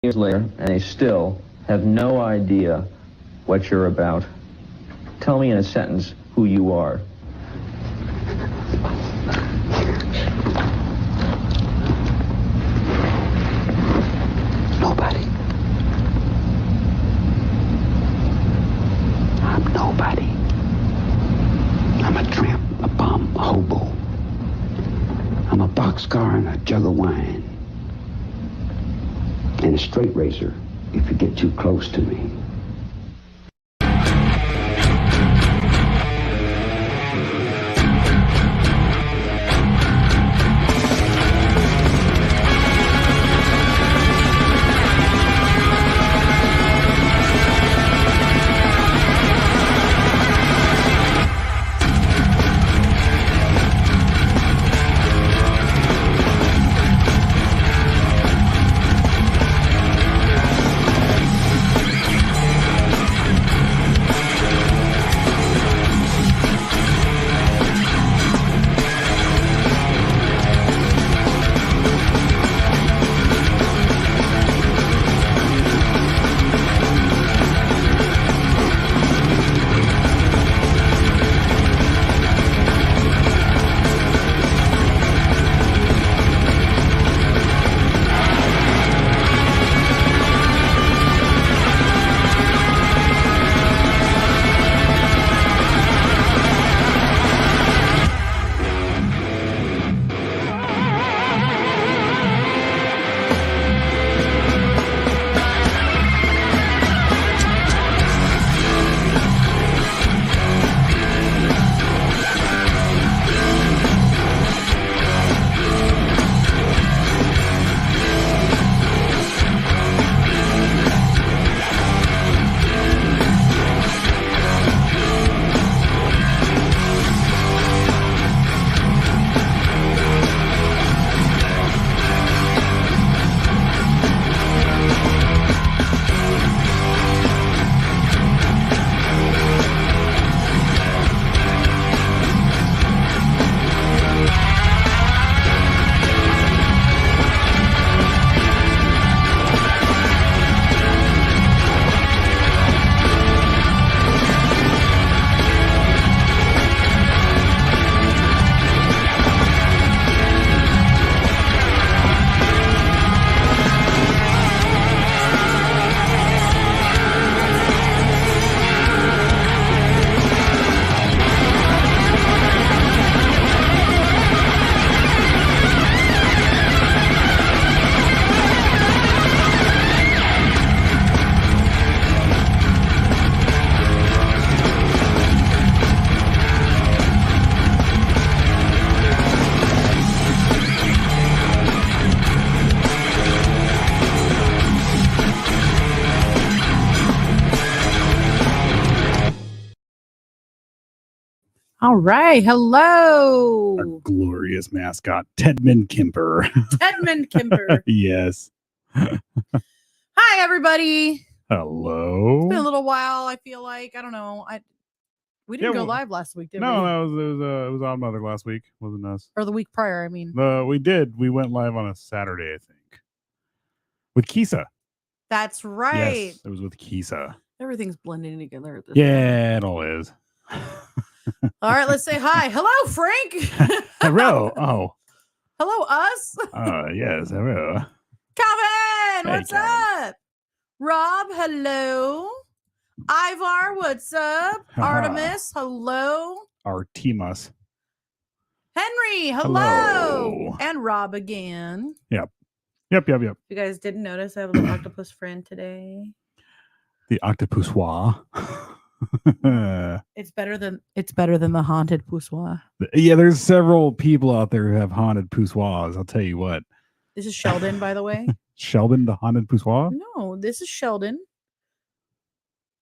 years later, and they still have no idea what you're about. Tell me in a sentence who you are. Nobody. I'm nobody. I'm a tramp, a bum, a hobo. I'm a boxcar and a jug of wine. And a straight razor if you get too close to me. All right. Hello. Our glorious mascot, Tedman Kimper. Tedman Kimber. Yes. Hi, everybody. Hello. It's been a little while, I feel like. I don't know. We didn't go live last week, did we? No, it was Odd Mother last week. Wasn't us. Or the week prior, I mean. We did. We went live on a Saturday, I think. With Kisa. That's right. Yes, it was with Kisa. Everything's blending together at this Yeah, it all is. All right, let's say hi. Hello, Frank. Hello. Oh. Hello, us. Yes. Hello. Calvin, Hey, what's Calvin. up? Rob, hello. Ivar, what's up? Artemis, hello. Artemis. Henry, hello. Hello. And Rob again. Yep. If you guys didn't notice, I have a little octopus friend today. The octopusois. It's better than the haunted poussoir. Yeah, there's several people out there who have haunted poussoirs. I'll tell you what. This is Sheldon, by the way. Sheldon, the haunted poussoir? No, this is Sheldon.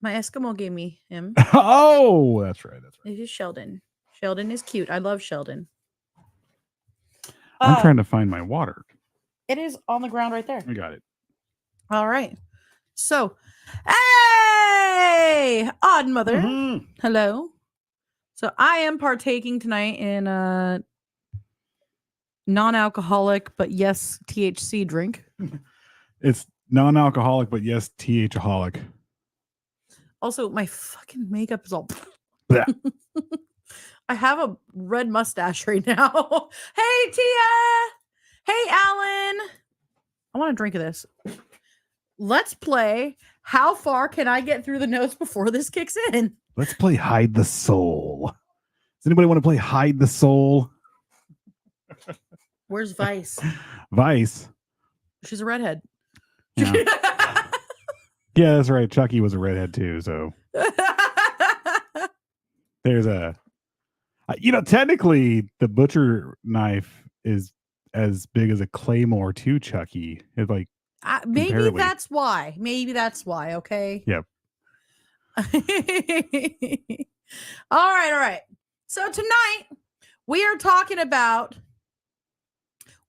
My Eskimo gave me him. Oh, that's right. This is Sheldon. Sheldon is cute. I love Sheldon. I'm trying to find my water. It is on the ground right there. I got it. All right. So, hey, Odd Mother. Mm-hmm. Hello. So I am partaking tonight in a non-alcoholic, but yes, THC drink. It's non-alcoholic, but yes, TH-aholic. Also, my fucking makeup is all. Blech. I have a red mustache right now. Hey, Tia. Hey, Alan. I want a drink of this. Let's play. How far can I get through the notes before this kicks in? Let's play Hide the Soul. Does anybody want to play Hide the Soul? Where's Vice? Vice. She's a redhead. Yeah. Yeah, that's right. Chucky was a redhead too. So there's a, technically the butcher knife is as big as a claymore to Chucky. It's like maybe that's why. Maybe that's why. Okay. Yep. All right. So tonight we are talking about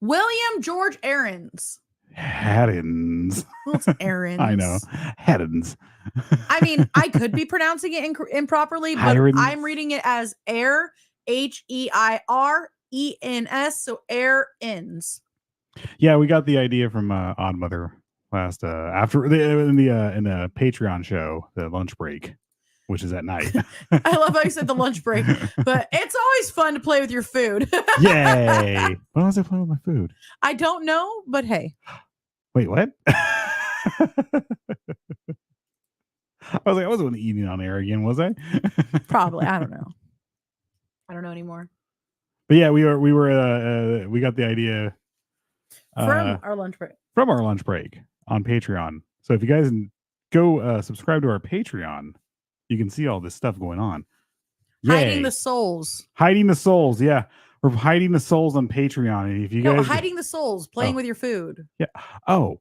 William George Heirens. Heirens. Well, it's Heirens. I know. Heirens. I mean, I could be pronouncing it improperly, but Heirens. I'm reading it as Heir, Heirens. So Heirens. Yeah, we got the idea from Odd Mother last after in the Patreon show, the lunch break, which is at night. I love how you said the lunch break, but it's always fun to play with your food. Yay! When was I playing with my food? I don't know, but hey. Wait, what? I was like, I wasn't eating on air again, was I? Probably. I don't know. I don't know anymore. But yeah, we got the idea from our lunch break. From our lunch break on Patreon. So if you guys go subscribe to our Patreon, you can see all this stuff going on. Yay. Hiding the souls. Hiding the souls, yeah. We're hiding the souls on Patreon. And if you guys hiding the souls, playing with your food. Yeah. Oh.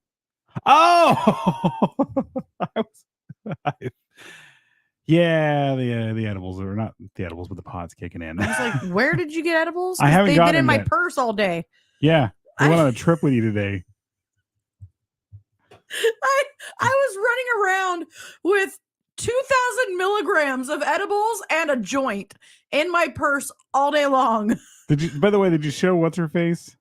Yeah, the edibles are not the edibles, but the pod's kicking in. I was like, where did you get edibles? I haven't They've gotten been in my yet. purse all day. Yeah. I went on a trip with you today. I was running around with 2,000 milligrams of edibles and a joint in my purse all day long. By the way, did you show what's her face?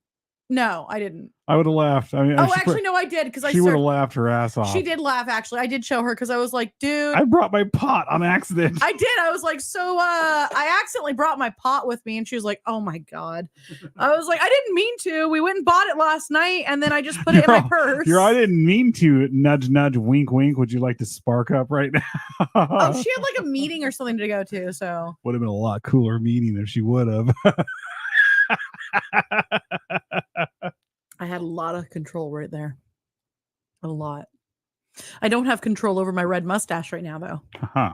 No, I didn't. I would have laughed. I mean, actually, no, I did because she would have laughed her ass off. She did laugh. Actually, I did show her because I was like, dude, I brought my pot on accident. I did. I was like, so I accidentally brought my pot with me, and she was like, oh my god. I was like, I didn't mean to. We went and bought it last night, and then I just put it in my purse. I didn't mean to. Nudge, nudge, wink, wink. Would you like to spark up right now? Oh, she had like a meeting or something to go to. So would have been a lot cooler meeting if she would have. I had a lot of control right there. A lot. I don't have control over my red mustache right now, though. Uh-huh.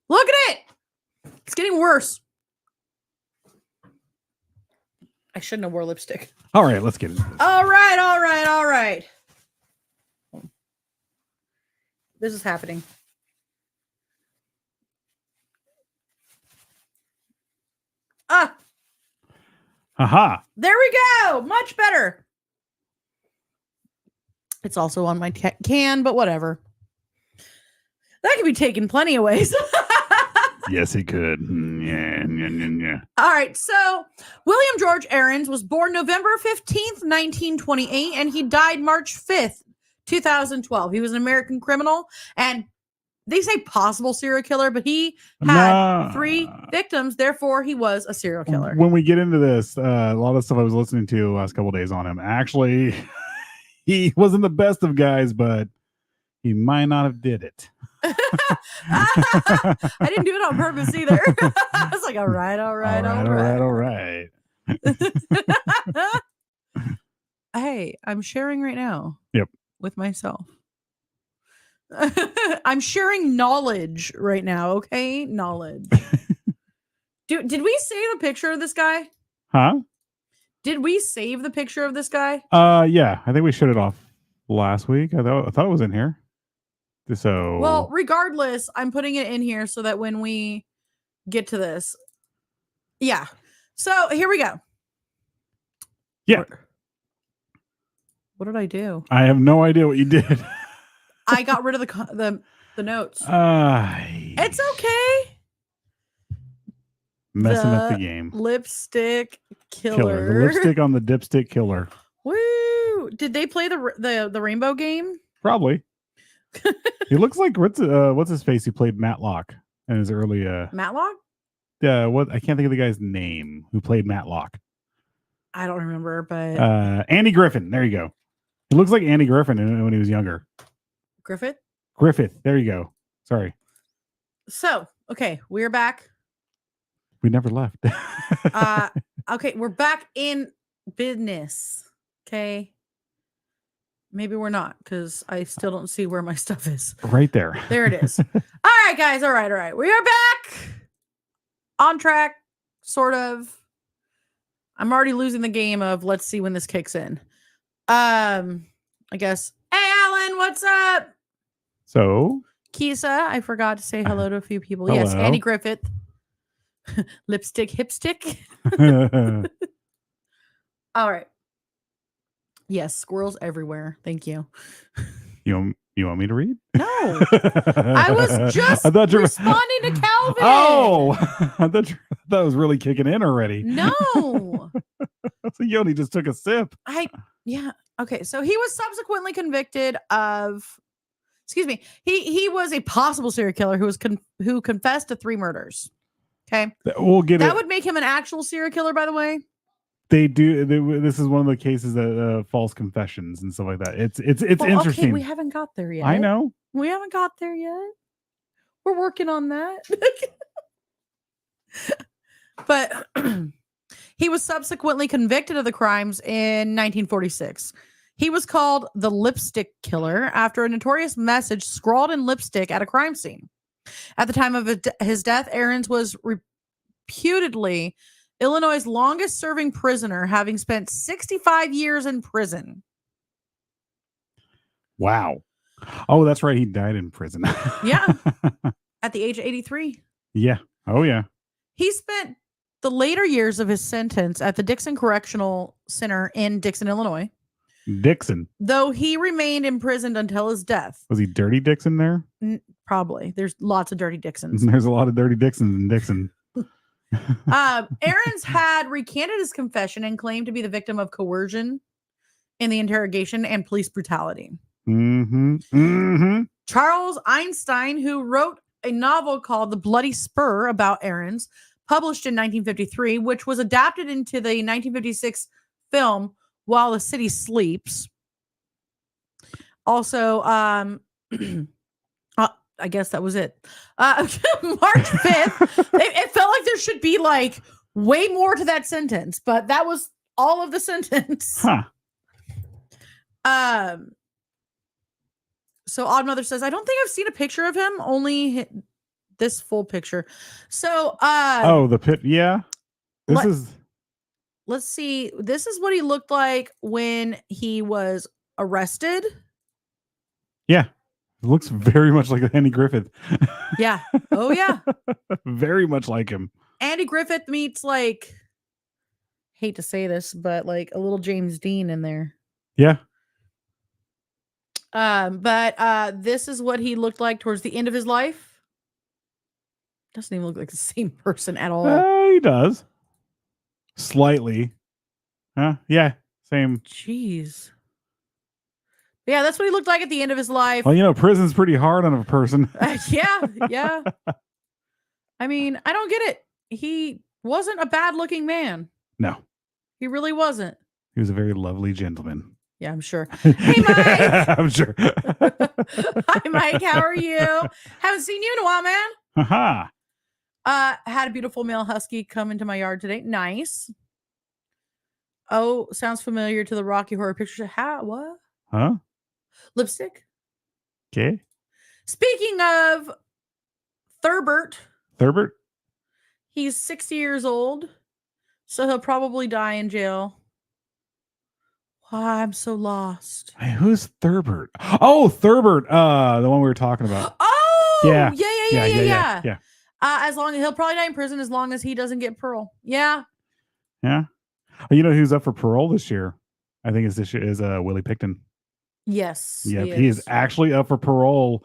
Look at it. It's getting worse. I shouldn't have wore lipstick. All right, let's get into this. All right. This is happening. Aha. There we go. Much better. It's also on my can, but whatever. That could be taken plenty of ways. Yes, it could. Yeah. All right. So William George Heirens was born November 15th, 1928, and he died March 5th, 2012. He was an American criminal, and they say possible serial killer, but he had 3 victims. Therefore, he was a serial killer. When we get into this, a lot of stuff I was listening to the last couple of days on him, actually, he wasn't the best of guys, but he might not have did it. I didn't do it on purpose either. I was like, all right. Hey, I'm sharing right now. Yep. With myself. I'm sharing knowledge right now, okay? Knowledge. Did we save a picture of this guy? Huh? Did we save the picture of this guy? Yeah. I think we showed it off last week. I thought it was in here. So well, regardless, I'm putting it in here so that when we get to this. Yeah. So here we go. Yeah. What did I do? I have no idea what you did. I got rid of the notes. It's okay. Messing up the game. Lipstick killer. The lipstick on the dipstick killer. Woo! Did they play the rainbow game? Probably. He looks like what's his face? He played Matlock in his early Matlock? what I can't think of the guy's name who played Matlock. I don't remember, but Andy Griffin. There you go. He looks like Andy Griffin when he was younger. Griffith. There you go. Sorry. So, okay, we're back. We never left. Okay, we're back in business. Okay. Maybe we're not, because I still don't see where my stuff is. Right there. There it is. All right, guys. All right. We are back on track, sort of. I'm already losing the game of let's see when this kicks in. I guess. Hey, Alan, what's up? So, Kisa, I forgot to say hello to a few people. Hello. Yes, Andy Griffith. Lipstick, hipstick. All right. Yes, squirrels everywhere. Thank you. you want me to read? No. I was just responding to Calvin. Oh, I thought that was really kicking in already. No. So you only just took a sip. Yeah. Okay. So he was subsequently convicted of, he was a possible serial killer who confessed to 3 murders. Okay. We'll get that would make him an actual serial killer, by the way. They do. This is one of the cases that false confessions and stuff like that. It's interesting. Okay, we haven't got there yet. I know. We haven't got there yet. We're working on that. But he was subsequently convicted of the crimes in 1946. He was called the Lipstick Killer after a notorious message scrawled in lipstick at a crime scene. At the time of his death, Heirens was reputedly Illinois' longest serving prisoner, having spent 65 years in prison. Wow. Oh, that's right. He died in prison. Yeah. At the age of 83. Yeah. Oh, yeah. He spent the later years of his sentence at the Dixon Correctional Center in Dixon, Illinois. Dixon. Though he remained imprisoned until his death. Was he Dirty Dixon there? Probably. There's lots of Dirty Dixons. There's a lot of Dirty Dixons in Dixon. Heirens had recanted his confession and claimed to be the victim of coercion in the interrogation and police brutality. Charles Einstein, who wrote a novel called The Bloody Spur about Heirens, published in 1953, which was adapted into the 1956 film While the City Sleeps. Also, I guess that was it. March 5th. It felt like there should be like way more to that sentence, but that was all of the sentence. Huh. So Oddmother says, I don't think I've seen a picture of him, only this full picture. So the pit, yeah. Let's see. This is what he looked like when he was arrested. Yeah. It looks very much like Andy Griffith. Yeah. Oh, yeah. Very much like him. Andy Griffith meets, like, hate to say this, but like a little James Dean in there. Yeah. But this is what he looked like towards the end of his life. Doesn't even look like the same person at all. He does. Slightly. Yeah. Same. Jeez. Yeah, that's what he looked like at the end of his life. Well, prison's pretty hard on a person. Yeah. I mean, I don't get it. He wasn't a bad looking man. No. He really wasn't. He was a very lovely gentleman. Yeah, I'm sure. Hey, Mike. I'm sure. Hi, Mike. How are you? Haven't seen you in a while, man. Haha. Had a beautiful male husky come into my yard today. Nice. Oh, sounds familiar to the Rocky Horror Picture Show. What? Huh? Lipstick. Okay. Speaking of Thurbert, he's 60 years old, so he'll probably die in jail. Why, I'm so lost. Hey, who's Thurbert? Oh, Thurbert. The one we were talking about. Oh, yeah. As long as he'll probably die in prison as long as he doesn't get parole. Yeah. Yeah. Oh, you know who's up for parole this year? I think this year is Willie Picton. Yes. Yep, he is actually up for parole.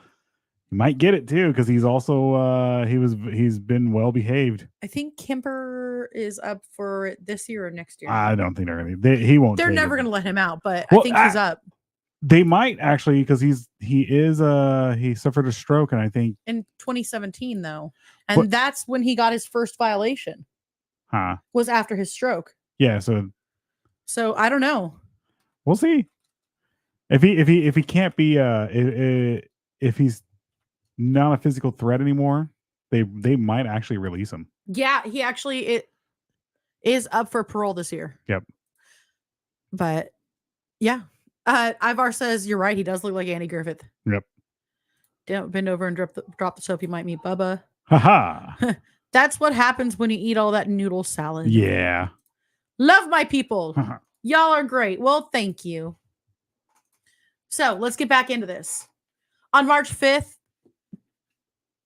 He might get it too because he's also he's been well behaved. I think Kemper is up for it this year or next year. I don't think they're gonna. He won't. They're never gonna let him out, but I think he's up. They might actually, because he suffered a stroke, and I think in 2017 though, and that's when he got his first violation. Was after his stroke. Yeah, so I don't know. We'll see. If he can't be if he's not a physical threat anymore, they might actually release him. Yeah, he actually is up for parole this year. Yep. But yeah. Ivar says you're right. He does look like Andy Griffith. Yep. Don't bend over and drop the soap. You might meet Bubba. Haha. That's what happens when you eat all that noodle salad. Yeah. Love my people. Y'all are great. Well, thank you. So let's get back into this. On March 5th,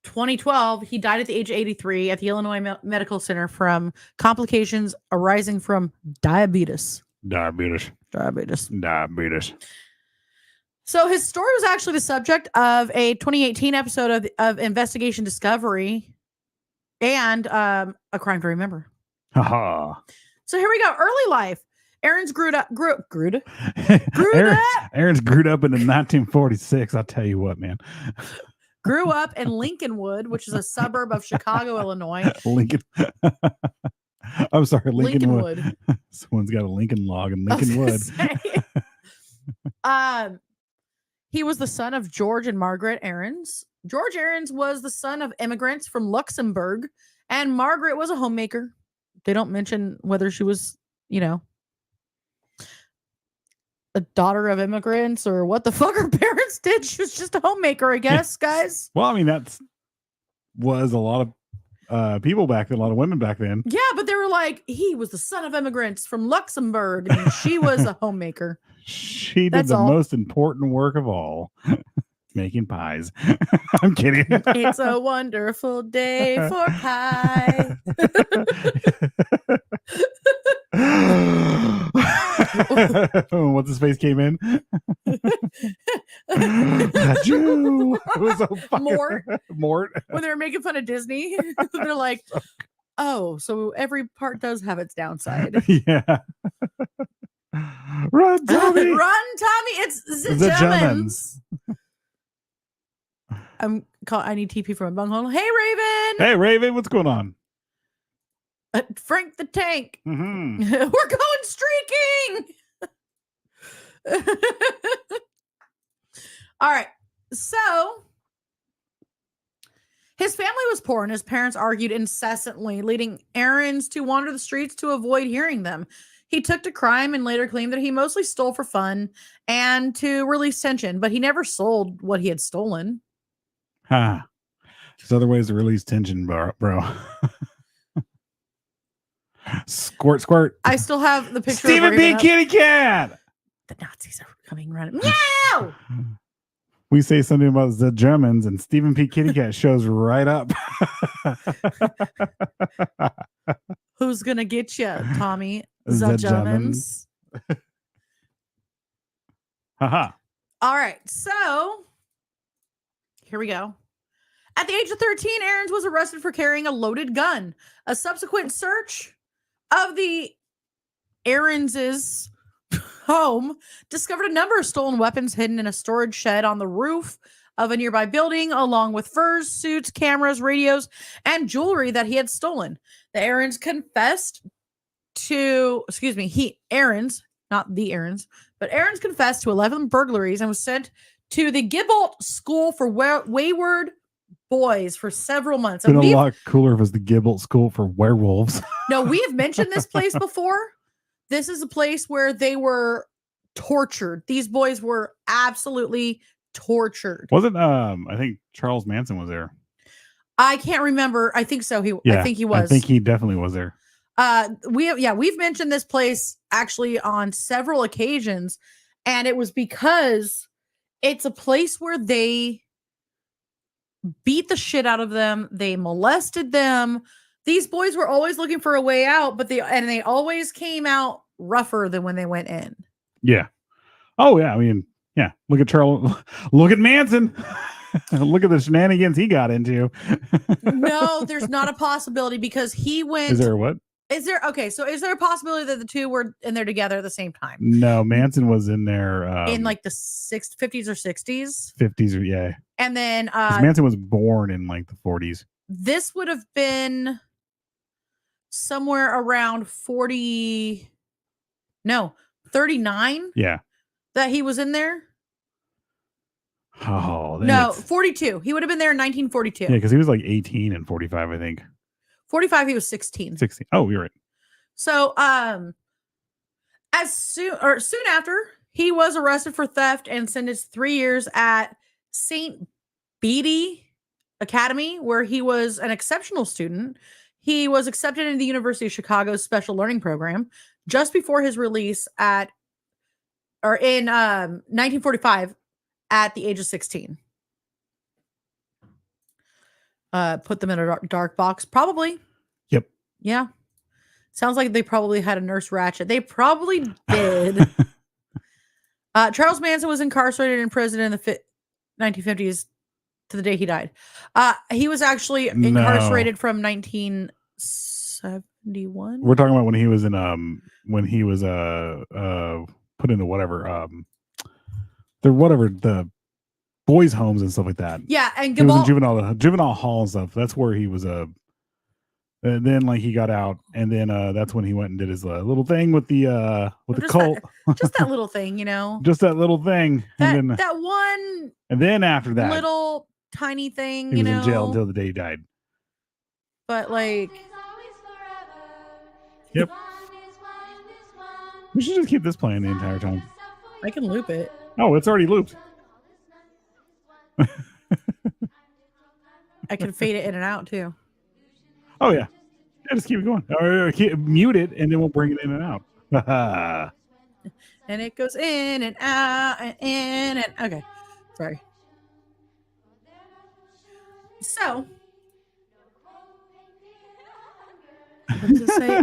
2012, he died at the age of 83 at the Illinois Medical Center from complications arising from diabetes. Diabetes. So his story was actually the subject of a 2018 episode of Investigation Discovery and A Crime to Remember. Haha. So here we go. Early life. Aaron's grew up. Aaron's grew up in 1946. I'll tell you what, man. Grew up in Lincolnwood, which is a suburb of Chicago, Illinois. Lincoln. I'm sorry, Lincolnwood. Someone's got a Lincoln log in Lincolnwood. He was the son of George and Margaret Heirens. George Heirens was the son of immigrants from Luxembourg, and Margaret was a homemaker. They don't mention whether she was, a daughter of immigrants or what the fuck her parents did. She was just a homemaker, I guess, guys. Well, I mean, was a lot of people back then, a lot of women back then. Yeah, but they were like, he was the son of immigrants from Luxembourg, and she was a homemaker. She did the most important work of all, making pies. I'm kidding. It's a wonderful day for pie. Once his face came in, Jew. It was so Mort. When they were making fun of Disney, they're like, "Oh, so every part does have its downside." Yeah. Run, Tommy! Run, Tommy! It's the Germans. I need TP from a bunghole. Hey, Raven! Hey, Raven! What's going on? Frank the Tank. Mm-hmm. We're going streaking. All right. So his family was poor and his parents argued incessantly, leading Heirens to wander the streets to avoid hearing them. He took to crime and later claimed that he mostly stole for fun and to release tension, but he never sold what he had stolen. There's other ways to release tension, bro. Squirt, squirt. I still have the picture. Stephen P. Kitty Cat. The Nazis are coming running. Meow! We say something about the Germans, and Stephen P. Kitty Cat shows right up. Who's gonna get you, Tommy? The Germans. Haha. All right, so here we go. At the age of 13, Heirens was arrested for carrying a loaded gun. A subsequent search of the Heirens' home discovered a number of stolen weapons hidden in a storage shed on the roof of a nearby building, along with furs, suits, cameras, radios, and jewelry that he had stolen. The Heirens confessed to, Heirens, not the Heirens, but Heirens confessed to 11 burglaries and was sent to the Gibbolt School for Wayward Boys for several months. It's been a lot cooler if it was the Gibbolt School for Werewolves. No, we have mentioned this place before. This is a place where they were tortured. These boys were absolutely tortured. Wasn't I think Charles Manson was there. I can't remember. I think so. I think he was. I think he definitely was there. We've mentioned this place actually on several occasions, and it was because it's a place where they beat the shit out of them. They molested them. These boys were always looking for a way out, but they always came out rougher than when they went in. Yeah. Oh yeah. I mean, yeah. Look at Charles. Look at Manson. Look at the shenanigans he got into. No, there's not a possibility because he went. Is there what? Is there so is there a possibility that the two were in there together at the same time? No, Manson was in there In like the 50s or 60s? 50s, or yeah. And then 'Cause Manson was born in like the 40s. this would have been somewhere around 39 Yeah. that he was in there. Oh, then No, it's- 42. He would have been there in 1942. Yeah, because he was like 18 and 45, I think. 45, he was 16. 16. Oh, you're right. So, soon after, he was arrested for theft and sentenced 3 years at St. Beatty Academy, where he was an exceptional student. He was accepted into the University of Chicago's special learning program just before his release in 1945 at the age of 16. Put them in a dark box, probably. Yep. Yeah. Sounds like they probably had a Nurse Ratched. They probably did. Charles Manson was incarcerated in prison in the 1950s to the day he died. He was actually incarcerated from 1971. We're talking about when he was in put into the boys' homes and stuff like that. Yeah, and he was in juvenile hall and stuff. That's where he was and then like he got out, and then that's when he went and did his little thing with the cult. Just that little thing, you know. Just that little thing. And then after that, little tiny thing, he was in jail until the day he died. But like, yep. We should just keep this playing the entire time. I can loop it. Oh, it's already looped. I can fade it in and out too. Oh yeah, just keep it going. Or mute it, and then we'll bring it in and out. And it goes in and out and in and okay. Sorry. So, what to say?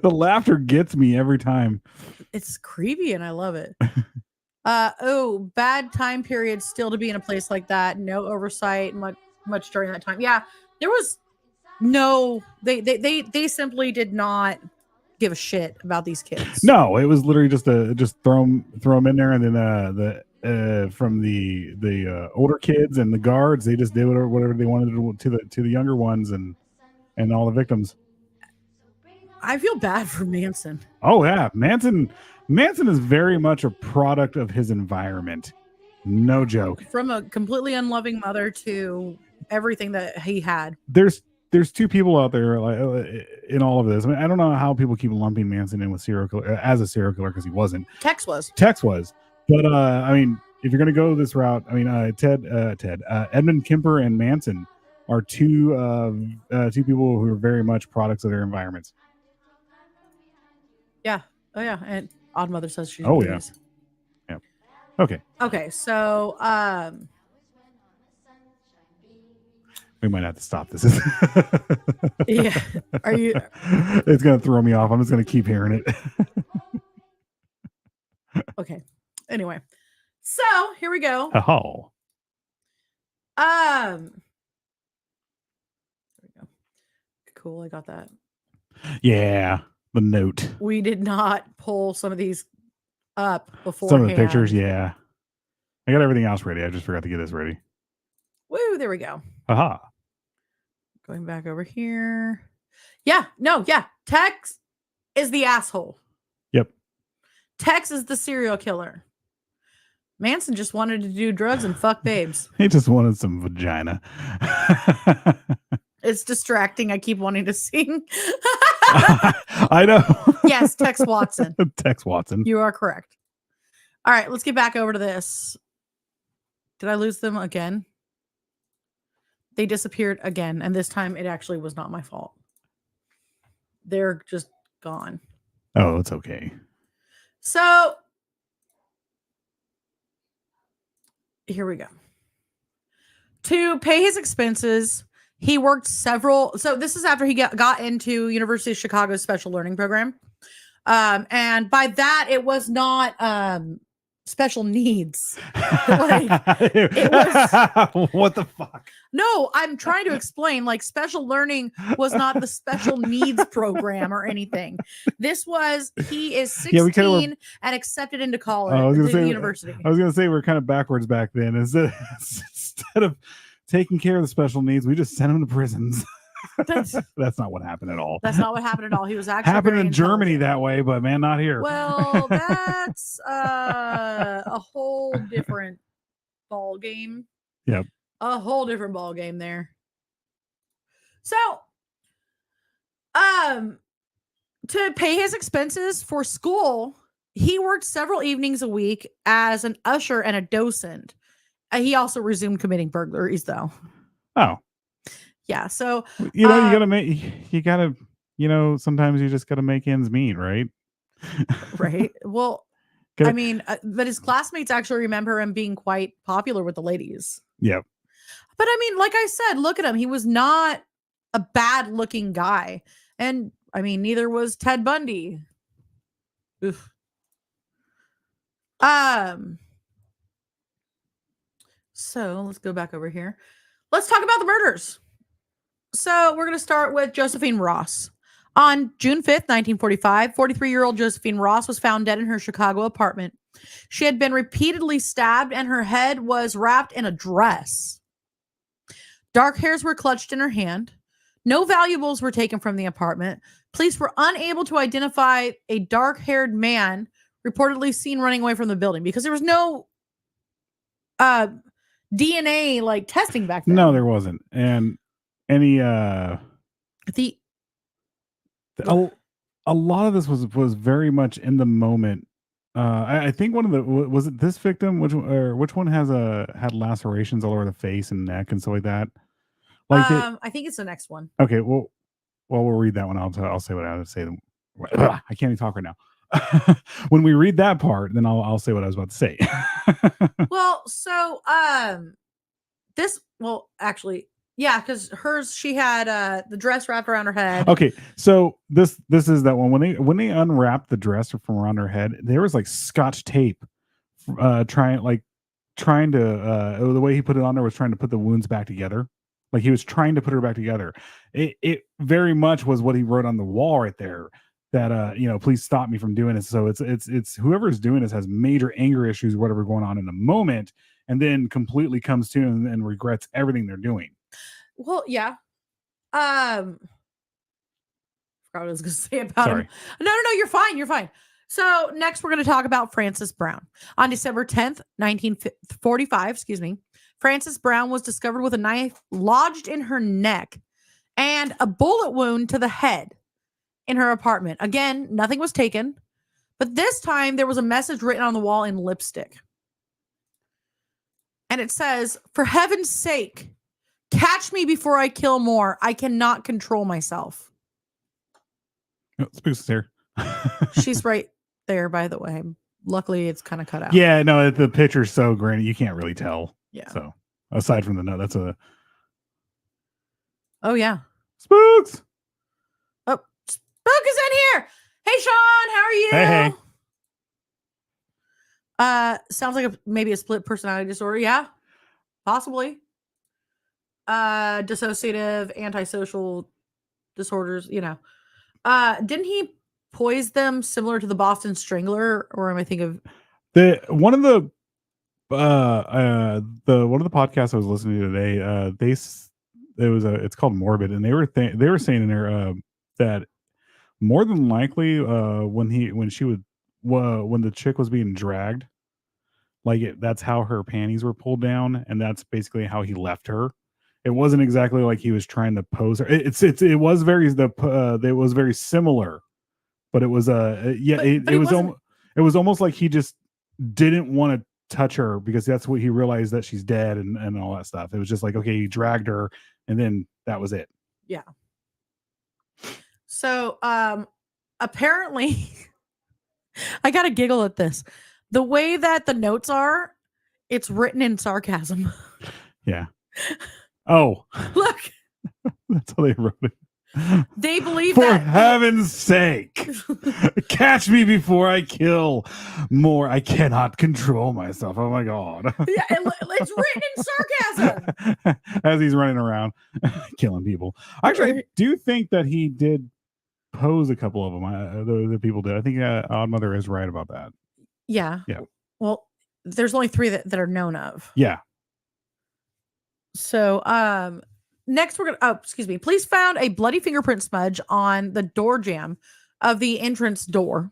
The laughter gets me every time. It's creepy and I love it. Bad time period still to be in a place like that. No oversight much during that time. Yeah, there was no. They simply did not give a shit about these kids. No, it was literally just throw them in there, and then from the older kids and the guards, they just did whatever they wanted to the younger ones and all the victims. I feel bad for Manson. Oh yeah, Manson is very much a product of his environment. No joke. From a completely unloving mother to everything that he had. There's two people out there like in all of this. I mean, I don't know how people keep lumping Manson in with serial killer as a serial killer, because he wasn't. Tex was. But I mean, if you're gonna go this route, I mean, Edmund Kemper and Manson are two people who are very much products of their environments. Yeah. Oh yeah. And Odd Mother says she's. Oh yeah. Yeah. Okay. Okay. So we might have to stop this. Yeah. Are you? It's gonna throw me off. I'm just gonna keep hearing it. Okay. Anyway, so here we go. Oh. There we go. Cool. I got that. Yeah. The note. We did not pull some of these up before. Some of the pictures. Yeah. I got everything else ready. I just forgot to get this ready. Woo! There we go. Aha. Going back over here. Yeah. No. Yeah. Tex is the asshole. Yep. Tex is the serial killer. Manson just wanted to do drugs and fuck babes. He just wanted some vagina. It's distracting. I keep wanting to sing. I know. Yes, Tex Watson. Tex Watson. You are correct. All right, let's get back over to this. Did I lose them again? They disappeared again, and this time it actually was not my fault. They're just gone. Oh, it's okay. So here we go. To pay his expenses, he worked several. So this is after he got into University of Chicago's special learning program. And by that, it was not special needs. Like, it was. What the fuck? No, I'm trying to explain. Like, special learning was not the special needs program or anything. This was, he is 16 and accepted into college, university. I was gonna say we're kind of backwards back then. Instead of taking care of the special needs, we just sent him to prisons. That's not what happened at all. That's not what happened at all. He was actually happened in Germany that way, but man, not here. Well, that's a whole different ball game. Yep. A whole different ball game there. So, to pay his expenses for school, he worked several evenings a week as an usher and a docent. He also resumed committing burglaries, though. Oh. Yeah, so you gotta sometimes you just gotta make ends meet, right? Right. Well, I mean, but his classmates actually remember him being quite popular with the ladies. Yep. But I mean, like I said, look at him. He was not a bad looking guy. And I mean, neither was Ted Bundy. Oof. So let's go back over here. Let's talk about the murders. So we're going to start with Josephine Ross. On June 5th, 1945, 43-year-old Josephine Ross was found dead in her Chicago apartment. She had been repeatedly stabbed and her head was wrapped in a dress. Dark hairs were clutched in her hand. No valuables were taken from the apartment. Police were unable to identify a dark-haired man reportedly seen running away from the building because there was no DNA like testing back then. No, there wasn't. And any a lot of this was very much in the moment. I think one of the was it this victim which one had lacerations all over the face and neck and stuff like that. Like I think it's the next one. Okay, well we'll read that one. I'll say what I was say. I can't even talk right now. When we read that part, then I'll say what I was about to say. Well, so actually. Yeah, because hers, she had the dress wrapped around her head. Okay, so this is that one. When they unwrapped the dress from around her head, there was like Scotch tape, trying to the way he put it on there was trying to put the wounds back together. Like he was trying to put her back together. It very much was what he wrote on the wall right there. That please stop me from doing this. So it's whoever's doing this has major anger issues, whatever going on in the moment, and then completely comes to and regrets everything they're doing. Well, yeah. Forgot what I was going to say about him. No, you're fine. You're fine. So next we're going to talk about Frances Brown. On December 10th, 1945, Frances Brown was discovered with a knife lodged in her neck and a bullet wound to the head in her apartment. Again, nothing was taken, but this time there was a message written on the wall in lipstick. And it says, "For heaven's sake, catch me before I kill more. I cannot control myself." Oh, Spook's there. She's right there, by the way. Luckily, it's kind of cut out. Yeah, no, the picture's so grainy, you can't really tell. Yeah. So, aside from the note, that's a... Oh, yeah. Spooks! Oh, Spook is in here! Hey, Sean, how are you? Hey. Sounds like maybe a split personality disorder. Yeah, possibly. Dissociative, antisocial disorders, didn't he poise them similar to the Boston Strangler, or am I thinking of one of the podcasts I was listening to today? It's called Morbid, and they were saying in there that more than likely when the chick was being dragged, that's how her panties were pulled down, and that's basically how he left her. It wasn't exactly like he was trying to pose her. It was very similar, but it was it was almost like he just didn't want to touch her because that's what he realized, that she's dead and all that stuff. It was just like, okay, he dragged her and then that was it. Yeah. So apparently I gotta giggle at this. The way that the notes are, it's written in sarcasm. Yeah. Oh, look. That's how they wrote it. They believe For that heaven's sake, catch me before I kill more. I cannot control myself. Oh my God. yeah, it's written in sarcasm. As he's running around killing people. Actually, I do think that he did pose a couple of them. The people did. I think Odd Mother is right about that. Yeah. Yeah. Well, there's only 3 that are known of. Yeah. So, next we're gonna. Police found a bloody fingerprint smudge on the door jamb of the entrance door.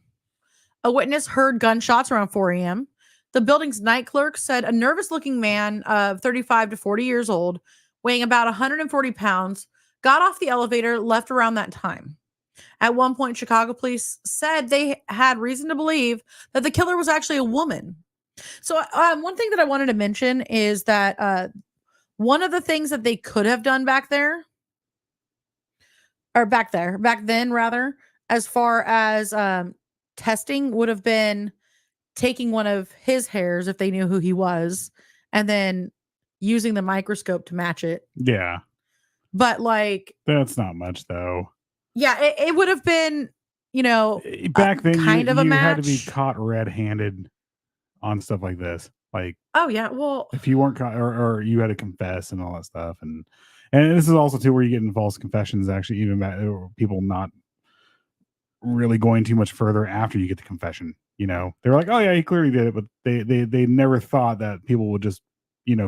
A witness heard gunshots around 4 a.m. The building's night clerk said a nervous-looking man of 35 to 40 years old, weighing about 140 pounds, got off the elevator, left around that time. At one point, Chicago police said they had reason to believe that the killer was actually a woman. So, one thing that I wanted to mention is that one of the things that they could have done back then, rather, as far as testing, would have been taking one of his hairs if they knew who he was, and then using the microscope to match it. Yeah. But like, that's not much though. Yeah, it would have been, back then kind of a match. had to be caught red-handed on stuff like this. Like, oh yeah, well, if you weren't caught, or you had to confess and all that stuff, and this is also too where you get in false confessions. Actually, even people not really going too much further after you get the confession. They're like, oh yeah, he clearly did it, but they never thought that people would just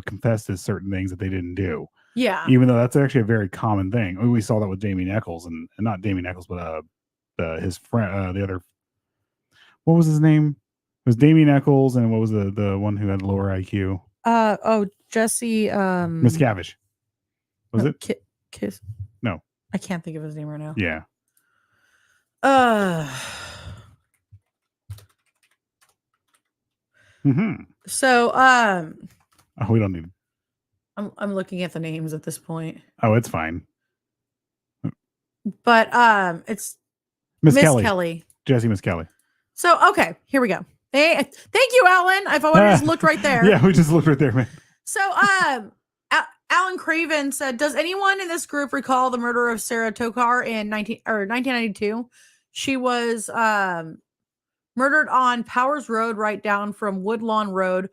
confess to certain things that they didn't do. Yeah, even though that's actually a very common thing. We saw that with Damien Eccles, and not Damien Eccles, but his friend, the other. What was his name? It was Damien Eccles, and what was the one who had lower IQ? Jesse Miscavige. Was it? Kiss? No, I can't think of his name right now. Yeah. So we don't need. I'm looking at the names at this point. Oh, it's fine. But it's Miss Kelly. Jesse Miss Kelly. So okay, here we go. Hey, thank you, Alan. I would have just looked right there. Yeah, we just looked right there, man. So Alan Craven said, "Does anyone in this group recall the murder of Sarah Tokar in 1992? She was murdered on Powers Road, right down from Woodlawn Road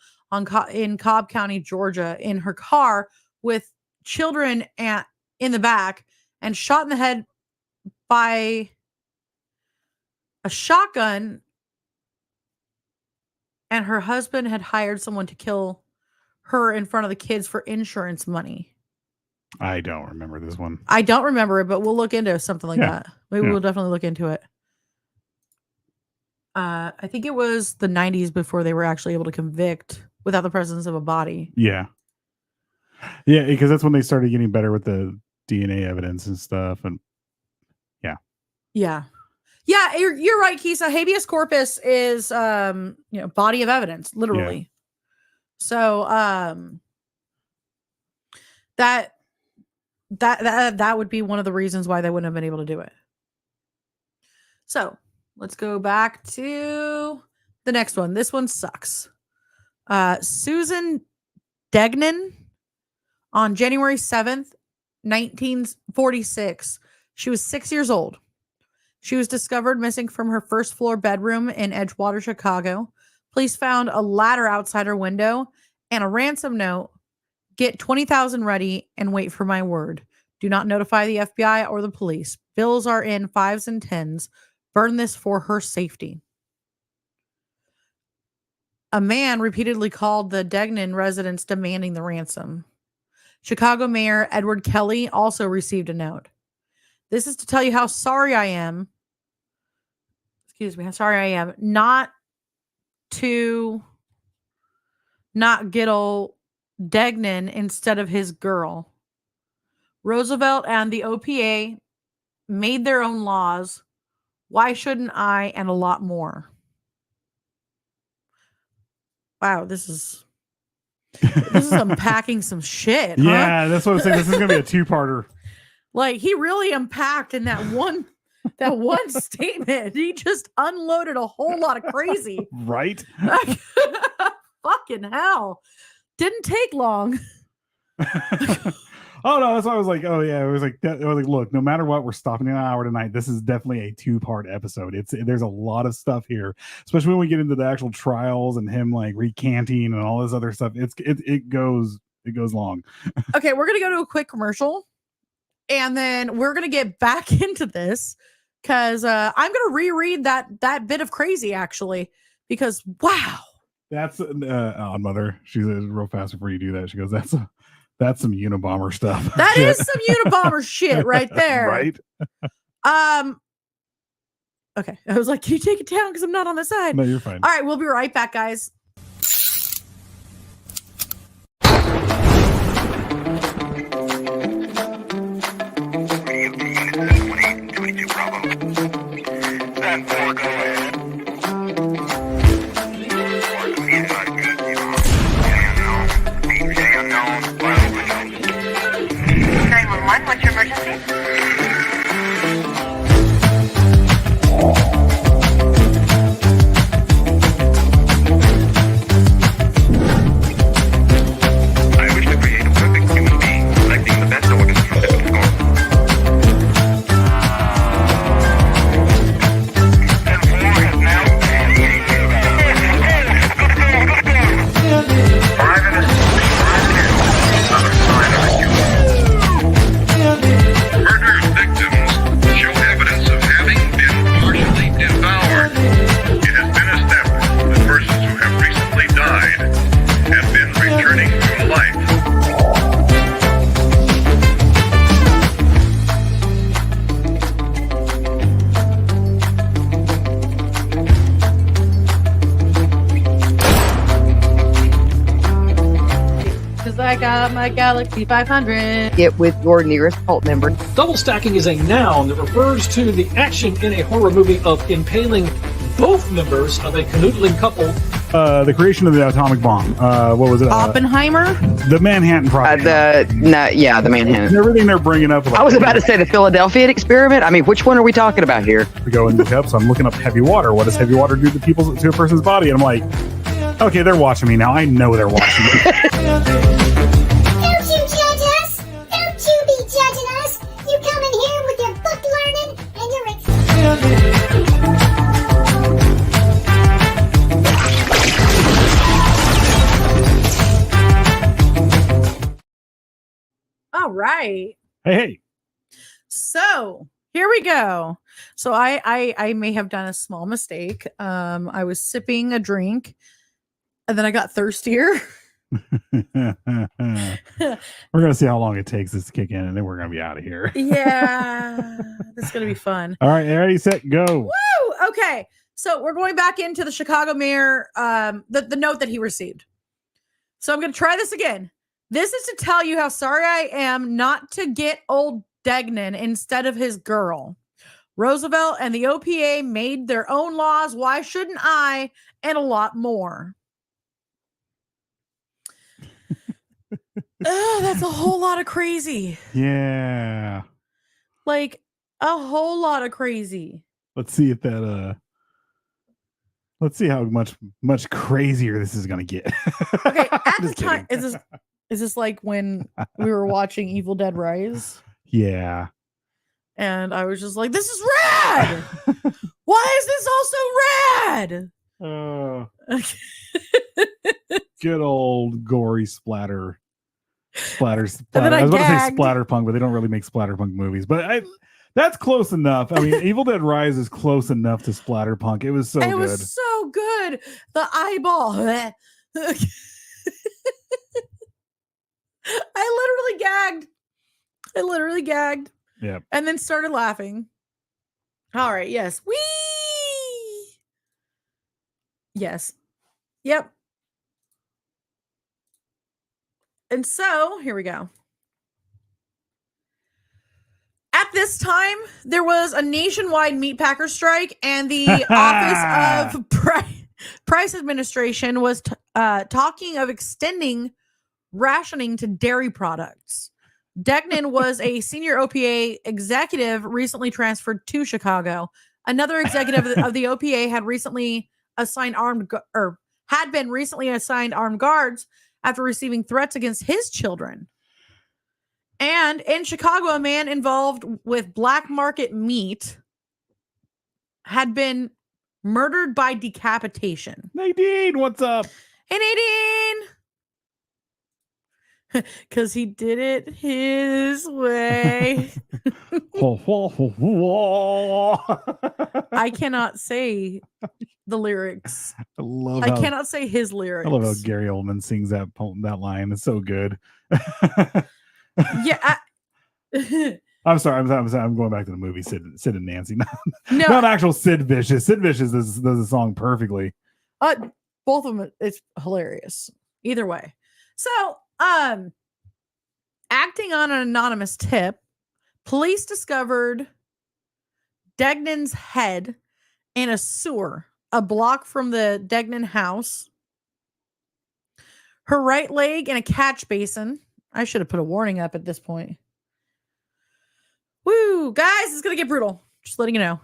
in Cobb County, Georgia, in her car with children in the back, and shot in the head by a shotgun. And her husband had hired someone to kill her in front of the kids for insurance money." I don't remember this one. I don't remember it, but we'll look into something like that. We'll definitely look into it. I think it was the 90s before they were actually able to convict without the presence of a body. Yeah. Yeah, because that's when they started getting better with the DNA evidence and stuff. And yeah. Yeah. Yeah, you're right, Kisa. Habeas corpus is body of evidence, literally. Yeah. So that would be one of the reasons why they wouldn't have been able to do it. So let's go back to the next one. This one sucks. Susan Degnan on January 7th, 1946. She was 6 years old. She was discovered missing from her first floor bedroom in Edgewater, Chicago. Police found a ladder outside her window and a ransom note. "Get 20,000 ready and wait for my word. Do not notify the FBI or the police. Bills are in 5s and 10s. Burn this for her safety." A man repeatedly called the Degnan residence demanding the ransom. Chicago Mayor Edward Kelly also received a note. "This is to tell you how sorry I am. How sorry I am not get old Degnan instead of his girl. Roosevelt and the OPA made their own laws. Why shouldn't I?" And a lot more. Wow, this is unpacking some shit. Huh? Yeah, that's what I'm saying. This is gonna be a two-parter. Like, he really unpacked in that one statement. He just unloaded a whole lot of crazy. Right? Fucking hell. Didn't take long. Oh no, that's why I was like, oh yeah, it was like, look, no matter what, we're stopping in an hour tonight. This is definitely a 2-part episode. There's a lot of stuff here, especially when we get into the actual trials and him like recanting and all this other stuff. It goes long. Okay, we're gonna go to a quick commercial, and then we're gonna get back into this because I'm gonna reread that bit of crazy actually because wow. That's Odd Mother. She says real fast before you do that. She goes, "That's some Unabomber stuff." That is some Unabomber shit right there. Right. Okay. I was like, can you take it down because I'm not on the side? No, you're fine. All right, we'll be right back, guys. What's your emergency? I wish to create a perfect human being, selecting the best organs from different scores. And 4 has now Five in a another sign of a human. Murder victims show evidence of having been partially devoured. It has been established that persons who have recently died have been returning to life. Because I got my Galaxy 500. Get with your nearest cult member. Double stacking is a noun that refers to the action in a horror movie of impaling both members of a canoodling couple. The creation of the atomic bomb. What was it? Oppenheimer? The Manhattan Project. The Manhattan. Everything they're bringing up. I was about to say the Philadelphia experiment. I mean, which one are we talking about here? To go and look up, so I'm looking up heavy water. What does heavy water do to a person's body? And I'm like, okay, they're watching me now. I know they're watching me. Don't you judge us! Don't you be judging us! You come in here with your book learning and your All right. Hey. So here we go. So I may have done a small mistake. I was sipping a drink and then I got thirstier. We're gonna see how long it takes this to kick in, and then we're gonna be out of here. Yeah, it's gonna be fun. All right, ready, set, go. Woo! Okay, so we're going back into the Chicago mayor, the note that he received. So I'm gonna try this again. This is to tell you how sorry I am not to get old Degnan instead of his girl. Roosevelt and the OPA made their own laws. Why shouldn't I? And a lot more. That's a whole lot of crazy. Yeah. Like a whole lot of crazy. Let's see if that let's see how much crazier this is gonna get. Okay, at the time, is this like when we were watching Evil Dead Rise? Yeah. And I was just like, this is rad. Why is this all so rad? Good old gory splatters. And then I was about to say gagged. splatterpunk, but they don't really make splatterpunk movies. But that's close enough. I mean, Evil Dead Rise is close enough to splatterpunk. It was so good. It was so good. The eyeball. I literally gagged. Yeah. And then started laughing. All right. Yes. Whee! Yes. Yep. And so here we go. At this time, there was a nationwide meatpacker strike, and the Office of Price Administration was talking of extending rationing to dairy products. Degnan was a senior OPA executive recently transferred to Chicago. Another executive of the OPA had recently assigned had been recently assigned armed guards after receiving threats against his children. And in Chicago, a man involved with black market meat had been murdered by decapitation. Nadine, what's up? Hey, Nadine! Because he did it his way. I cannot say the lyrics. I cannot say his lyrics. I love how Gary Oldman sings that line. It's so good. Yeah. I'm sorry. I'm going back to the movie Sid and Nancy. Not actual Sid Vicious. Sid Vicious does the song perfectly. Both of them, it's hilarious. Either way. So, acting on an anonymous tip, police discovered Degnan's head in a sewer a block from the Degnan house. Her right leg in a catch basin. I should have put a warning up at this point. Woo, guys, it's going to get brutal. Just letting you know.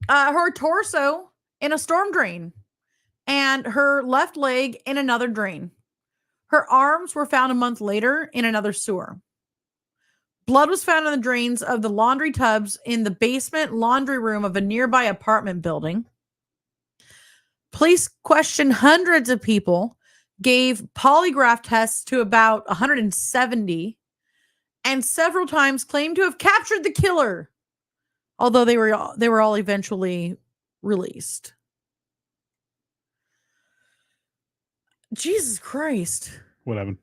Her torso in a storm drain and her left leg in another drain. Her arms were found a month later in another sewer. Blood was found in the drains of the laundry tubs in the basement laundry room of a nearby apartment building. Police questioned hundreds of people, gave polygraph tests to about 170, and several times claimed to have captured the killer, although they were all eventually released. Jesus Christ. What happened?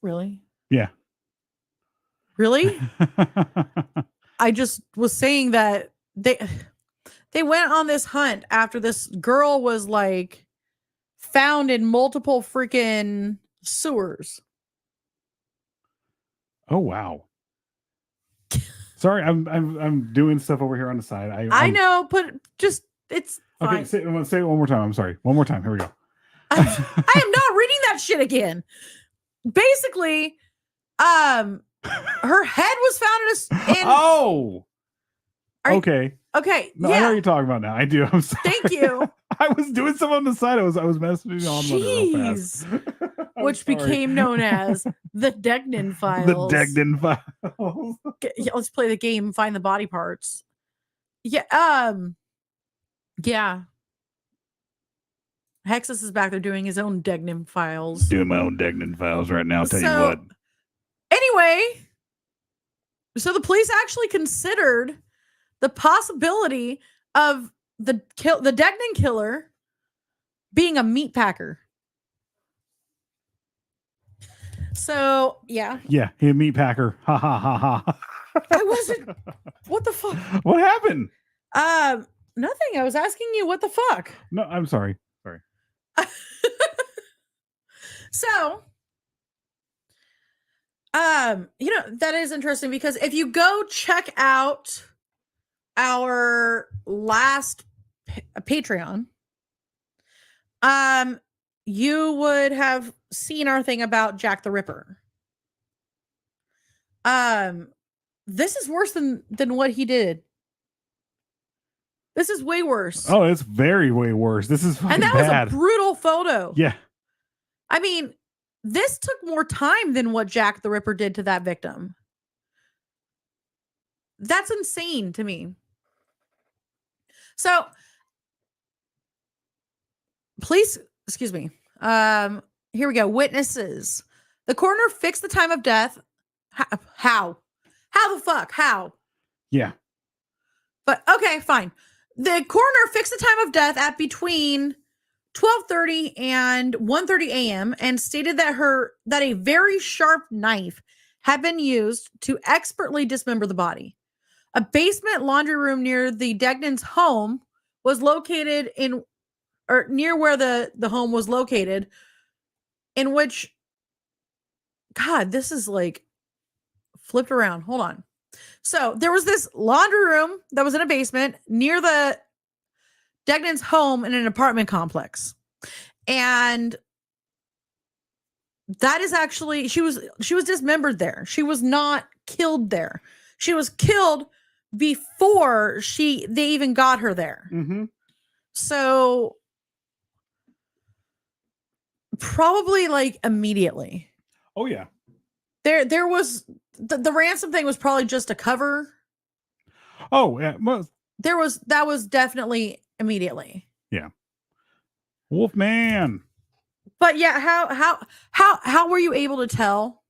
Really? Yeah. Really? I just was saying that they went on this hunt after this girl was like found in multiple freaking sewers. Oh wow. Sorry, I'm doing stuff over here on the side. I know, but just it's fine. Okay. Say it one more time. I'm sorry. One more time. Here we go. I am not reading that shit again. Basically, her head was found in oh. Okay. Okay. No, yeah. I know what you're talking about now. I do. I'm sorry. Thank you. I was doing something on the side. I was messaging on real fast. Which became known as the Degnan Files. The Degnan Files. Yeah, let's play the game. Find the body parts. Yeah. Yeah. Hexus is back there doing his own Degnan Files. Doing my own Degnan Files right now. I'll tell you what. Anyway, so the police actually considered the possibility of the Degnan killer being a meat packer. So, yeah. Yeah, he a meat packer. Ha ha ha ha. I wasn't. What the fuck? What happened? Nothing. I was asking you what the fuck. No, I'm sorry. Sorry. So, that is interesting because if you go check out our last Patreon, you would have seen our thing about Jack the Ripper. This is worse than what he did. This is way worse. Oh, it's way worse. This is fucking and that bad. was a brutal photo. Yeah. I mean, this took more time than what Jack the Ripper did to that victim. That's insane to me. So, police, excuse me. Here we go. Witnesses. The coroner fixed the time of death. How? How the fuck? How? Yeah. But okay, fine. The coroner fixed the time of death at between 12:30 and 1:30 a.m. and stated that a very sharp knife had been used to expertly dismember the body. A basement laundry room near the Degnan's home was located near where the home was located, in which, God, this is like flipped around. Hold on. So there was this laundry room that was in a basement near the Degnan's home in an apartment complex. And that is actually, she was dismembered there. She was not killed there. She was killed before they even got her there. Mm-hmm. So probably like immediately. Oh yeah. There was the ransom thing was probably just a cover. Oh, yeah. That was definitely immediately. Yeah. Wolfman. But yeah, how were you able to tell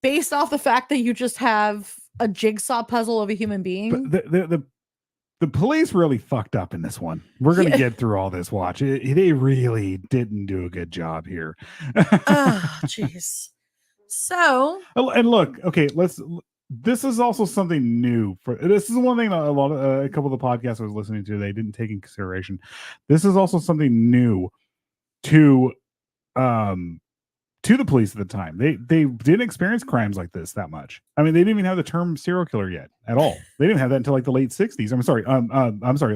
based off the fact that you just have a jigsaw puzzle of a human being? But the police really fucked up in this one. We're going to get through all this. Watch. They really didn't do a good job here. Oh, jeez. So, and look, okay, this is also something new this is one thing that a couple of the podcasts I was listening to, they didn't take in consideration. This is also something new to the police at the time. They didn't experience crimes like this that much. I mean, they didn't even have the term serial killer yet at all. They didn't have that until like the late 60s. I'm sorry,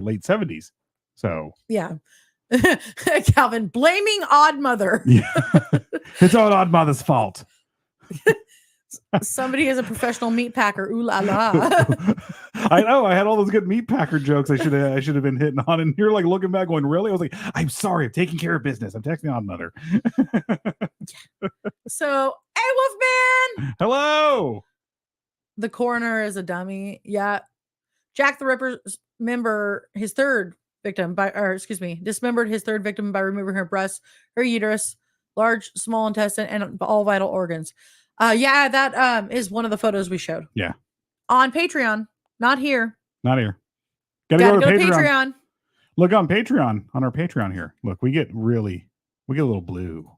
late 70s. So yeah. Calvin blaming Odd Mother. Yeah. It's all Odd Mother's fault. Somebody is a professional meat packer. Ooh la la. I know. I had all those good meat packer jokes I should have been hitting on, and you're like looking back going, really? I was like, I'm sorry, I'm taking care of business. I'm texting Odd Mother. So, hey, Wolfman. Hello. The coroner is a dummy. Yeah. Jack the Ripper dismembered his third victim by removing her breast, her uterus, large, small intestine, and all vital organs. Yeah, that is one of the photos we showed. Yeah. On Patreon. Not here. Not here. Gotta go to Patreon. Look on Patreon, on our Patreon here. Look, we get a little blue.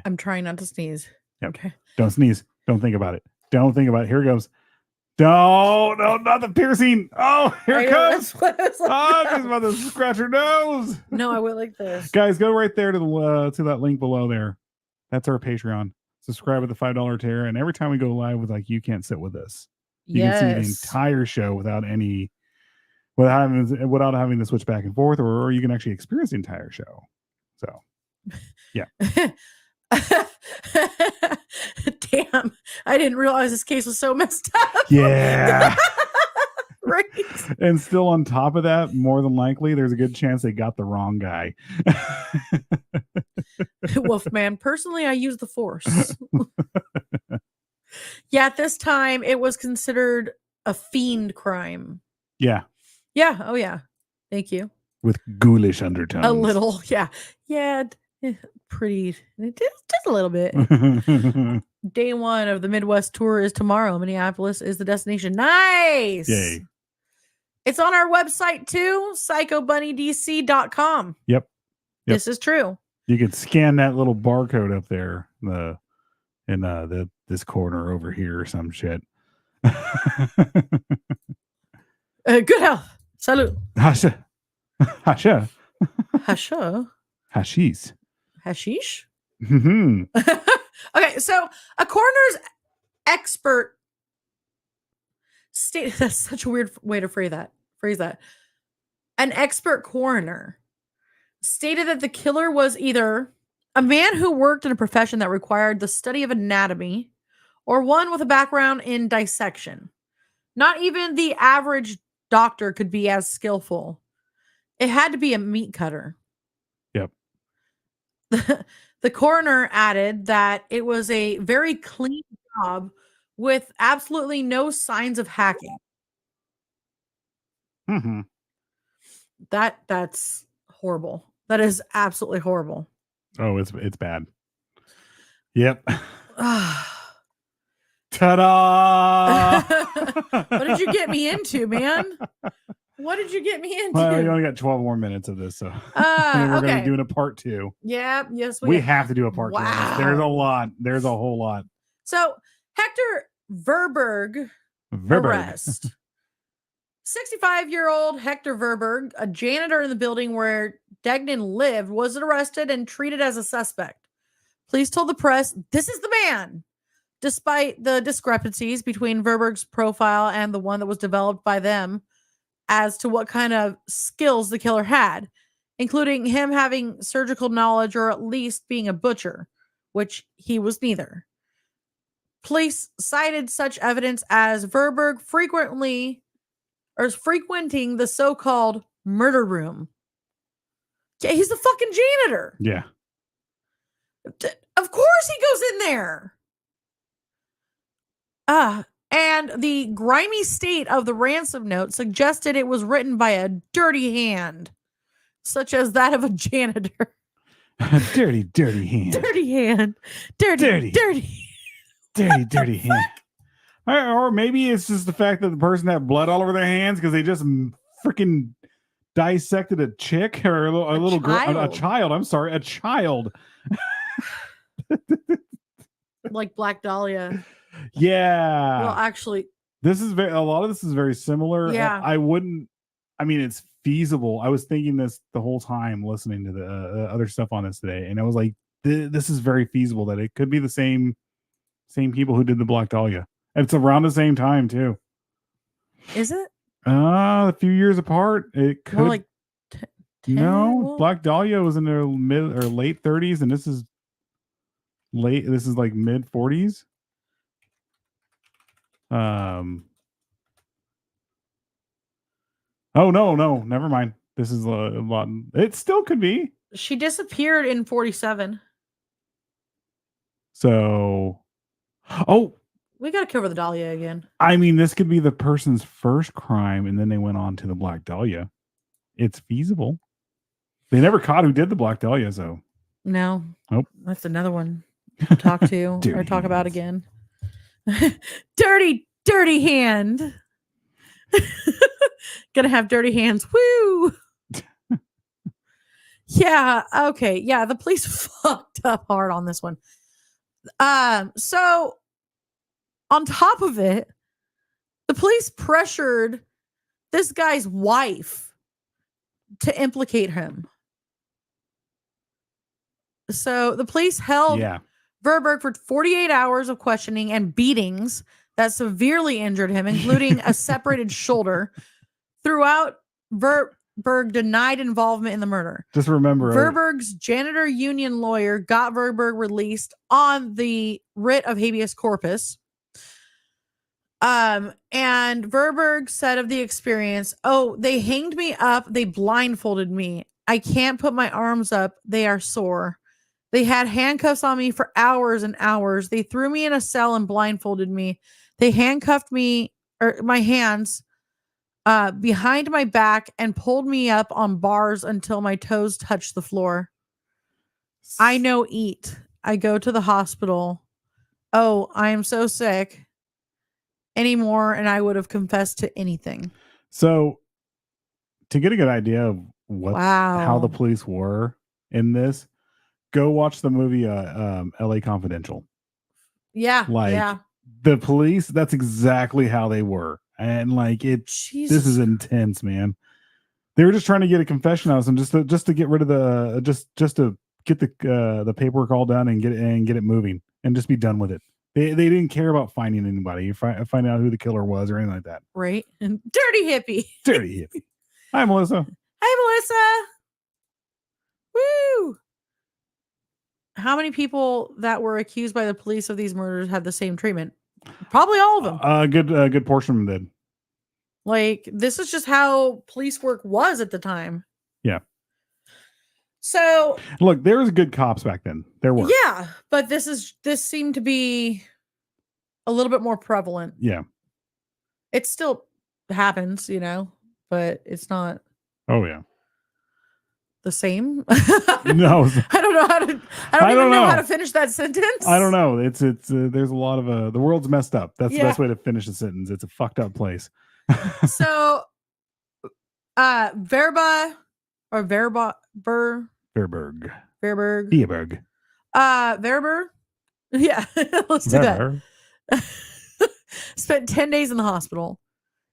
I'm trying not to sneeze. Yep. Okay. Don't sneeze. Don't think about it. Don't think about it. Here it goes. No, not the piercing. Oh, here it comes. Oh, she's about to scratch her nose. No, I went like this. Guys, go right there to that link below there. That's our Patreon. Subscribe at the $5 tier, and every time we go live with You Can't Sit With Us, you can see the entire show without having to switch back and forth, or you can actually experience the entire show. So, yeah. Damn, I didn't realize this case was so messed up. Yeah. Right. And still on top of that, more than likely, there's a good chance they got the wrong guy. Wolfman, personally, I use the Force. Yeah, at this time, it was considered a fiend crime. Yeah. Yeah. Oh, yeah. Thank you. With ghoulish undertones. A little. Yeah. Yeah. Pretty. Just a little bit. Day one of the Midwest tour is tomorrow. Minneapolis is the destination. Nice. Yay. It's on our website too, psychobunnydc.com. Yep. This is true. You can scan that little barcode up there in this corner over here or some shit. Good health. Salute. Hasha. Hasha. Hasha. Hashish. Hashish? Mm-hmm. Okay, so a coroner's expert that's such a weird way to phrase that. An expert coroner stated that the killer was either a man who worked in a profession that required the study of anatomy or one with a background in dissection. Not even the average doctor could be as skillful. It had to be a meat cutter. Yep. The coroner added that it was a very clean job with absolutely no signs of hacking. Mm-hmm. That's horrible. That is absolutely horrible. Oh, it's bad. Yep. Ta-da! What did you get me into, man? What did you get me into? Well, you only got 12 more minutes of this, so and we're going to be doing a part 2. Yeah, yes, we have to do a part 2. There's a lot. There's a whole lot. So Hector Verberg. Arrest. 65-year-old Hector Verberg, a janitor in the building where Degnan lived, was arrested and treated as a suspect. Police told the press, "This is the man." Despite the discrepancies between Verberg's profile and the one that was developed by them as to what kind of skills the killer had, including him having surgical knowledge or at least being a butcher, which he was neither. Police cited such evidence as Verberg frequenting the so-called murder room Yeah, he's the fucking janitor. Yeah. Of course he goes in there. And the grimy state of the ransom note suggested it was written by a dirty hand, such as that of a janitor. Dirty, dirty hand. Dirty hand. Dirty. Dirty hand. Or maybe it's just the fact that the person had blood all over their hands because they just freaking dissected a chick or a little girl, a child. I'm sorry, a child. Like Black Dahlia. Yeah. Well, actually, a lot of this is very similar. Yeah. It's feasible. I was thinking this the whole time listening to the other stuff on this today, and I was like, this is very feasible that it could be the same people who did the Black Dahlia. And it's around the same time too. Is it? A few years apart. It could. More like 10? No, Well, Black Dahlia was in their mid or late 30s, and this is like mid 40s. Oh no, never mind. This is a lot. It still could be. she disappeared in 47. So, We got to cover the Dahlia again. I mean, this could be the person's first crime, and then they went on to the Black Dahlia. It's feasible. They never caught who did the Black Dahlia, so. No. Nope. That's another one to talk to or talk about again. Dirty hand. Gonna have dirty hands. Woo. Yeah. Okay. Yeah. The police fucked up hard on this one. So on top of it, the police pressured this guy's wife to implicate him. So the police held Verberg for 48 hours of questioning and beatings that severely injured him, including a separated shoulder. Throughout, Verberg denied involvement in the murder. Just remember, Verberg's janitor union lawyer got Verberg released on the writ of habeas corpus. And Verberg said of the experience, they hanged me up. They blindfolded me. I can't put my arms up. They are sore. They had handcuffs on me for hours and hours. They threw me in a cell and blindfolded me. They handcuffed me or my hands behind my back and pulled me up on bars until my toes touched the floor. I no eat. I go to the hospital. Oh, I am so sick anymore, and I would have confessed to anything. So to get a good idea of how the police were in this, go watch the movie LA Confidential. Yeah. The police, that's exactly how they were. And this is intense, man. They were just trying to get a confession out of them, just to get rid of the just to get the paperwork all done and get it moving and just be done with it. They didn't care about finding anybody, find out who the killer was or anything like that. Right. And dirty hippie. Hi, Melissa. Hey, Melissa. Woo. How many people that were accused by the police of these murders had the same treatment? Probably all of them. A good portion of them did. This is just how police work was at the time. Yeah. So look, there was good cops back then. There were. Yeah, but this seemed to be a little bit more prevalent. Yeah. It still happens, but it's not. Oh yeah. The same. No, I don't know how to. I don't know how to finish that sentence. I don't know. It's there's a lot of the world's messed up. That's the best way to finish a sentence. It's a fucked up place. So, Verberg. Yeah, let's do that. Spent 10 days in the hospital.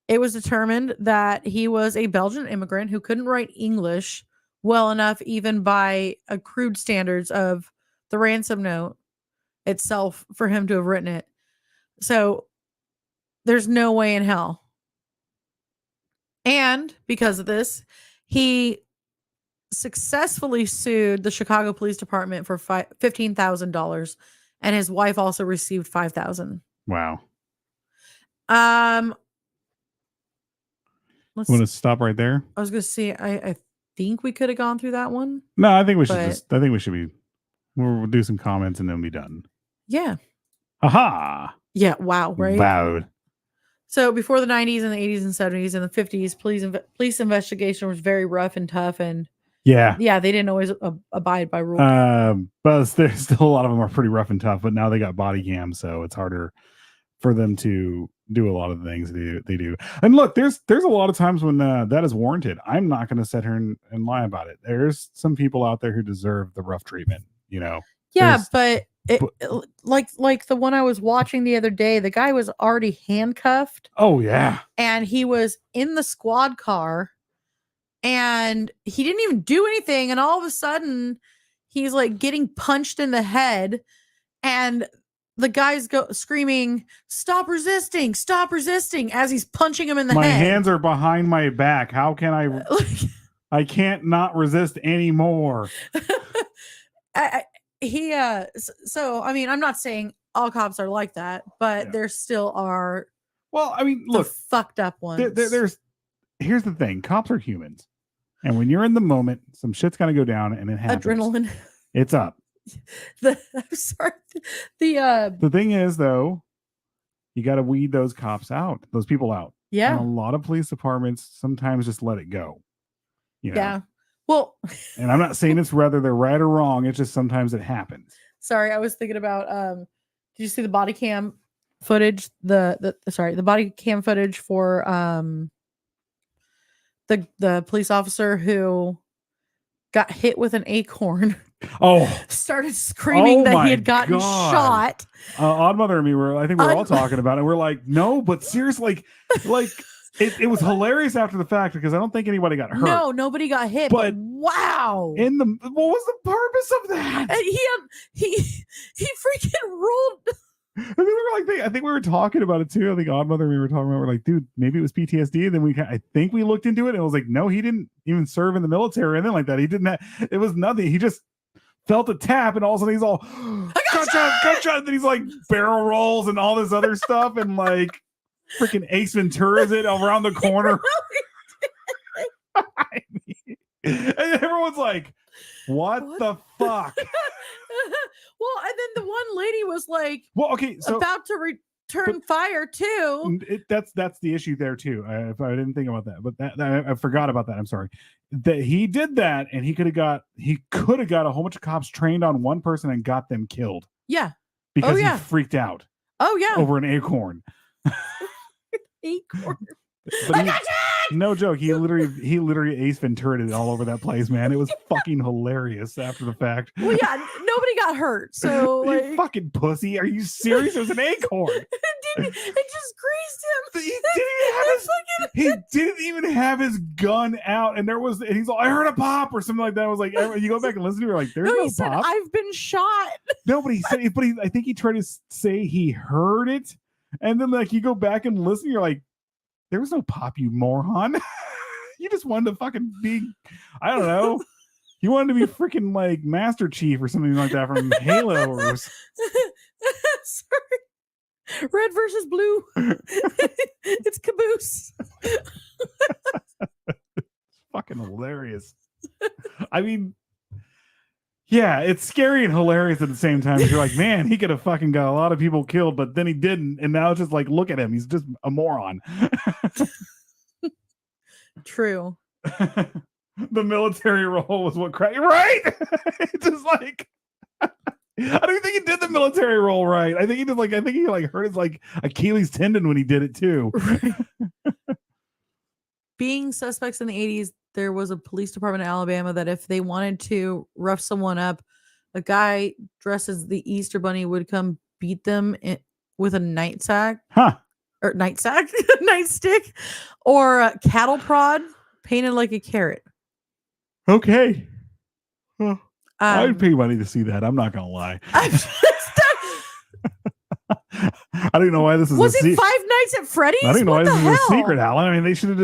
It was determined that he was a Belgian immigrant who couldn't write English well enough, even by crude standards of the ransom note itself, for him to have written it. So there's no way in hell. And because of this, he successfully sued the Chicago Police Department for $15,000, and his wife also received $5,000. Wow. Let's want to stop right there? I was going to see. I think we could have gone through that one. No, I think we should But- I think we should be. We'll do some comments and then be done. Yeah. Aha! Yeah. Wow. Right. Vowed. So before the 90s and the 80s and 70s and the 50s, police investigation was very rough and tough, and Yeah. they didn't always abide by rules. But there's still a lot of them are pretty rough and tough. But now they got body cam, so it's harder for them to do a lot of the things they do. And look, there's a lot of times when that is warranted. I'm not going to sit here and lie about it. There's some people out there who deserve the rough treatment. Yeah, but like the one I was watching the other day, the guy was already handcuffed. Oh yeah, and he was in the squad car, and he didn't even do anything, and all of a sudden, he's like getting punched in the head, and the guy's screaming, "Stop resisting! Stop resisting!" as he's punching him in the head. My hands are behind my back. How can I? I can't not resist anymore. So I mean, I'm not saying all cops are like that, but there still are. Well, I mean, look, fucked up ones. Here's the thing: cops are humans, and when you're in the moment, some shit's gonna go down, and it happens. Adrenaline. It's up. I'm sorry. The thing is, though, you got to weed those cops out, those people out. Yeah. And a lot of police departments sometimes just let it go. Yeah. Well, and I'm not saying it's whether they're right or wrong. It's just sometimes it happens. Sorry, I was thinking about. Did you see the body cam footage? The body cam footage for the police officer who got hit with an acorn. Oh, started screaming that he had gotten shot. Odd Mother and me I think we were all talking about it. We're like, no, but seriously, like it was hilarious after the fact because I don't think anybody got hurt. No, nobody got hit. But wow, what was the purpose of that? And he freaking rolled. I think we were talking about it too. I think Odd Mother and we were talking about. We're like, dude, maybe it was PTSD. And then I think we looked into it and it was like, no, he didn't even serve in the military or anything like that. He didn't. It was nothing. He just felt a tap and all of a sudden he's all gunshot, and then he's like barrel rolls and all this other stuff and like freaking Ace Ventura's it around the corner. I mean, and everyone's like, what the fuck? Well, and then the one lady was like, well, okay, so about to return fire too. That's the issue there too. I didn't think about that, but I forgot about that. I'm sorry. That he did that, and he could have got a whole bunch of cops trained on one person and got them killed. Yeah, because he freaked out. Oh yeah, over an acorn. Acorn. But no joke. He literally Ace Ventura it all over that place, man. It was fucking hilarious after the fact. Well, yeah, nobody got hurt. So like, you fucking pussy. Are you serious? It was an acorn. It just grazed him. He didn't even have his gun out, and he's like, I heard a pop or something like that. I was like, you go back and listen to it, like, there's no he said, pop. I've been shot. No, but he said, I think he tried to say he heard it, and then like you go back and listen, you're like, there was no pop, you moron. You just wanted to fucking be, I don't know. You wanted to be freaking like Master Chief or something like that from Halo. Or... Sorry. Red versus blue. It's Caboose. It's fucking hilarious. I mean, yeah, it's scary and hilarious at the same time. You're like, man, he could have fucking got a lot of people killed, but then he didn't. And now it's just like, look at him. He's just a moron. True. The military role was what cracked. Right? It's just like, I don't even think he did the military role right. I think he hurt his like Achilles tendon when he did it too. Right. Being suspects in the 80s, there was a police department in Alabama that if they wanted to rough someone up, a guy dressed as the Easter Bunny would come beat them with a nightstick, or a cattle prod painted like a carrot. Okay. Well, I'd pay money to see that. I'm not gonna lie. I don't even know why this is. Was it Five Nights at Freddy's? I don't even know why this is a secret, Alan. I mean, they should have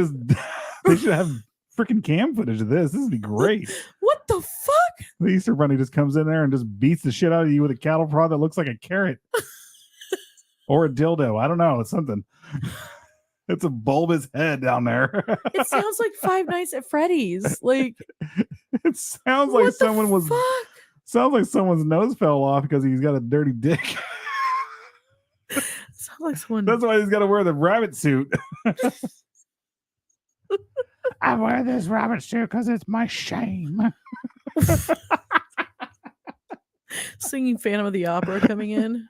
have freaking cam footage of this. This would be great. What the fuck? The Easter Bunny just comes in there and just beats the shit out of you with a cattle prod that looks like a carrot or a dildo. I don't know. It's something. It's a bulbous head down there. It sounds like Five Nights at Freddy's. Like, it sounds like what the someone was. fuck? Sounds like someone's nose fell off because he's got a dirty dick. Sounds like someone. That's why he's got to wear the rabbit suit. I wear this rabbit suit because it's my shame. Singing Phantom of the Opera coming in.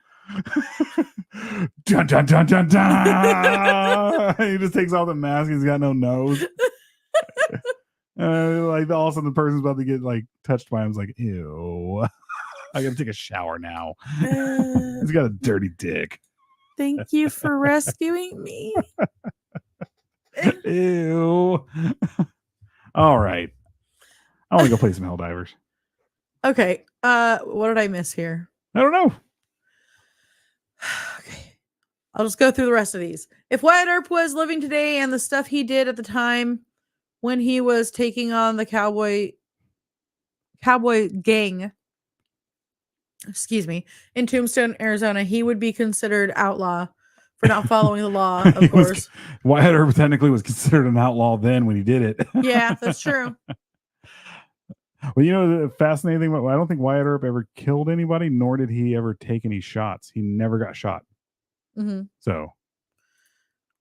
Dun, dun, dun, dun, dun. He just takes off the mask. He's got no nose. Like all of a sudden the person's about to get like touched by him. It's like, ew. I gotta take a shower now. He's got a dirty dick. Thank you for rescuing me. Ew. All right. I want to go play some Helldivers. Okay. What did I miss here? I don't know. Okay. I'll just go through the rest of these. If Wyatt Earp was living today and the stuff he did at the time when he was taking on the cowboy gang, in Tombstone, Arizona, he would be considered outlaw for not following the law, of course. Wyatt Earp technically was considered an outlaw then when he did it. Yeah, that's true. Well, you know, the fascinating thing about, I don't think Wyatt Earp ever killed anybody, nor did he ever take any shots. He never got shot. Mm-hmm. So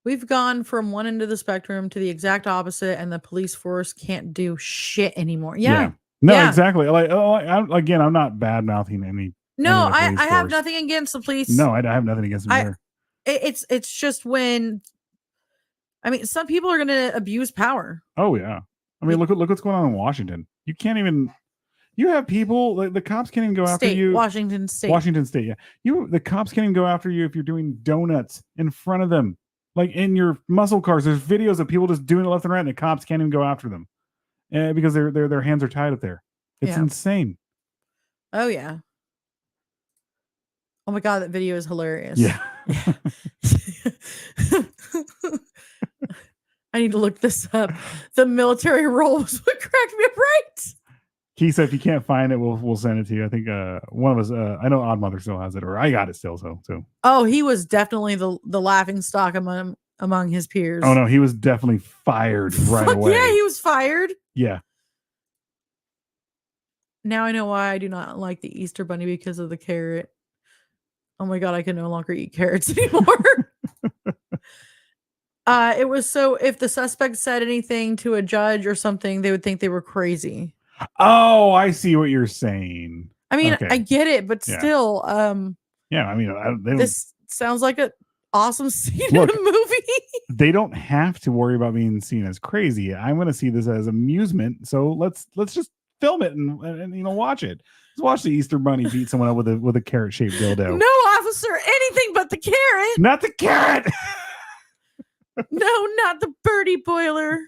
we've gone from one end of the spectrum to the exact opposite, and the police force can't do shit anymore. Yeah. No, yeah. exactly. I'm not bad mouthing any. No, any I have nothing against the police. No, I have nothing against them either. It's just when, I mean, some people are going to abuse power. Oh yeah. I mean, look what's going on in Washington. You can't even. You have people. Like, the cops can't even go after you. Washington State. Yeah. The cops can't even go after you if you're doing donuts in front of them, like in your muscle cars. There's videos of people just doing it left and right, and the cops can't even go after them, because their hands are tied up there. It's insane. Oh yeah. Oh my god, that video is hilarious. Yeah. I need to look this up. The military role was what cracked me up, right? Keith, if you can't find it, we'll send it to you. I think one of us, I know Odd Mother still has it, or I got it still. So. Oh, he was definitely the laughing stock among his peers. Oh no, he was definitely fired right away. Yeah, he was fired. Yeah. Now I know why I do not like the Easter Bunny, because of the carrot. Oh my god, I can no longer eat carrots anymore. It was so if the suspect said anything to a judge or something, they would think they were crazy. Oh, I see what you're saying. I mean, okay. I get it, but still, yeah, I mean, this sounds like an awesome scene in a movie. They don't have to worry about being seen as crazy. I'm going to see this as amusement. So let's just film it and watch it. Let's watch the Easter Bunny beat someone up with a carrot shaped dildo. No, officer, anything but the carrot. Not the carrot. No, not the birdie boiler.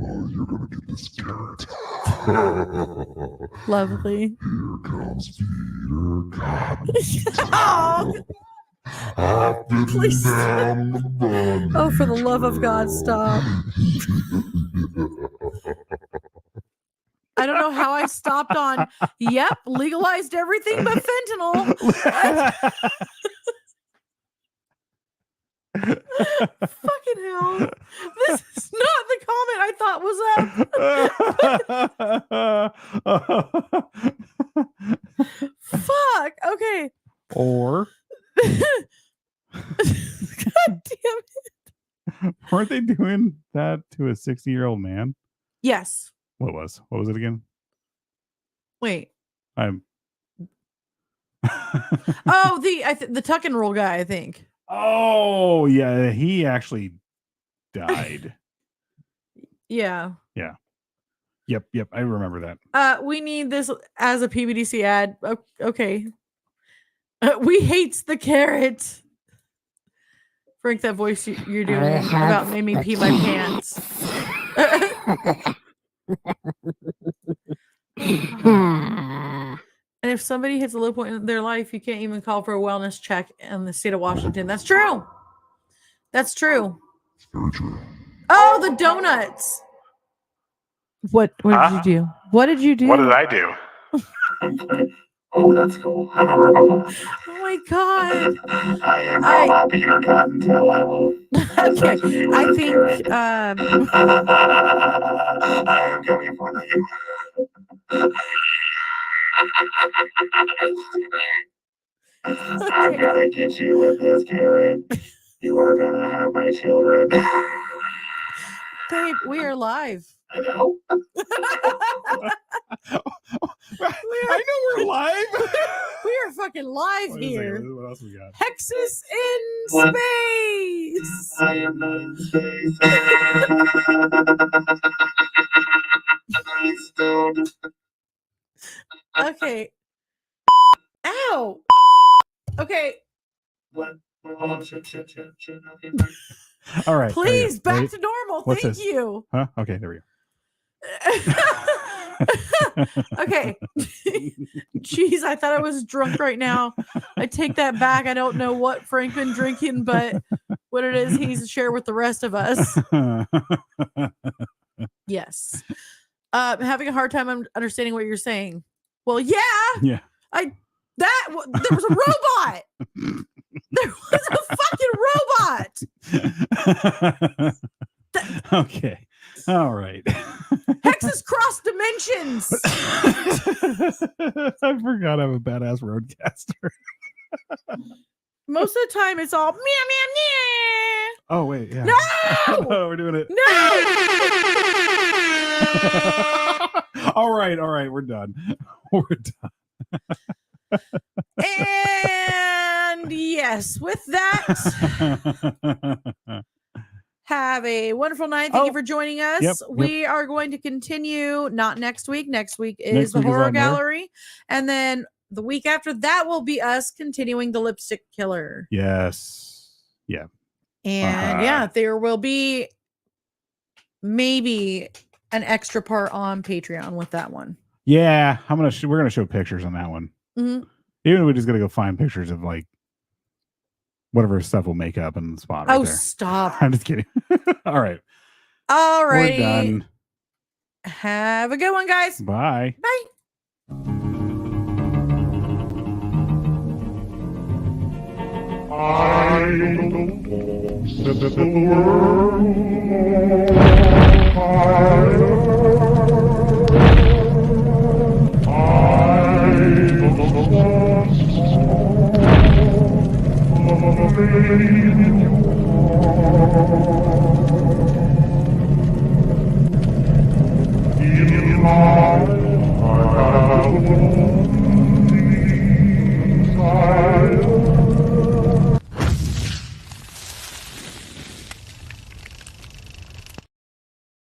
Oh, you're gonna get this carrot. Lovely. Here comes Peter. Oh, please. Down the bunny. Oh, for the love of God, stop. I don't know how I stopped on, yep, legalized everything but fentanyl. Fucking hell. This is not the comment I thought was up. Fuck. Okay. Or God damn it. Weren't they doing that to a 60-year-old man? Yes. What was it again? Wait. I'm Oh, the tuck and roll guy, I think. Oh, yeah, he actually died. Yeah. Yeah. Yep, I remember that. We need this as a PBDC ad. Okay. We hates the carrot. Frank, that voice you're doing about made me pee my pants. And if somebody hits a low point in their life, you can't even call for a wellness check in the state of Washington. That's true. That's true. Very true. Oh, the donuts. What did you do? What did you do? What did I do? Oh, that's cool. I'm a robot. Oh my god. I am robot Peter Cottontail. I will. Okay, I think I am coming for you. I'm gonna get you with this carrot. You are gonna have my children. babe, we are live. I know. I know we're live. We are fucking live What is here. it? What else we got? Hexus in What? space. I am not in space. Please don't. Okay. Ow. Okay. What? Oh, shit. All right. Please, there we back go. to normal. What's Thank this? you. Huh? Okay, there we go. Okay. Jeez, I thought I was drunk right now. I take that back. I don't know what Frank been drinking, but what it is, he's share with the rest of us. Yes. I'm having a hard time understanding what you're saying. Well, yeah. Yeah. There was a robot. There was a fucking robot. Okay. All right. Hexes cross dimensions. I forgot I'm a badass roadcaster. Most of the time, it's all meow meow meow. Oh wait, yeah. No! Oh, we're doing it. No! All right, we're done. We're done. And yes, with that, have a wonderful night. Thank you for joining us. Yep. We are going to continue, not next week. Next week is Next the week is horror on there. gallery. And then the week after that will be us continuing the lipstick killer. Yes. Yeah. And yeah, there will be maybe an extra part on Patreon with that one. Yeah, we're gonna show pictures on that one. Mhm. Even if we're just gonna go find pictures of like whatever stuff we'll make up in the spot right Oh, there. stop. I'm just kidding. All right. All We're right. done. Have a good one, guys. Bye. Bye. I know set the world higher. I know the song of a lady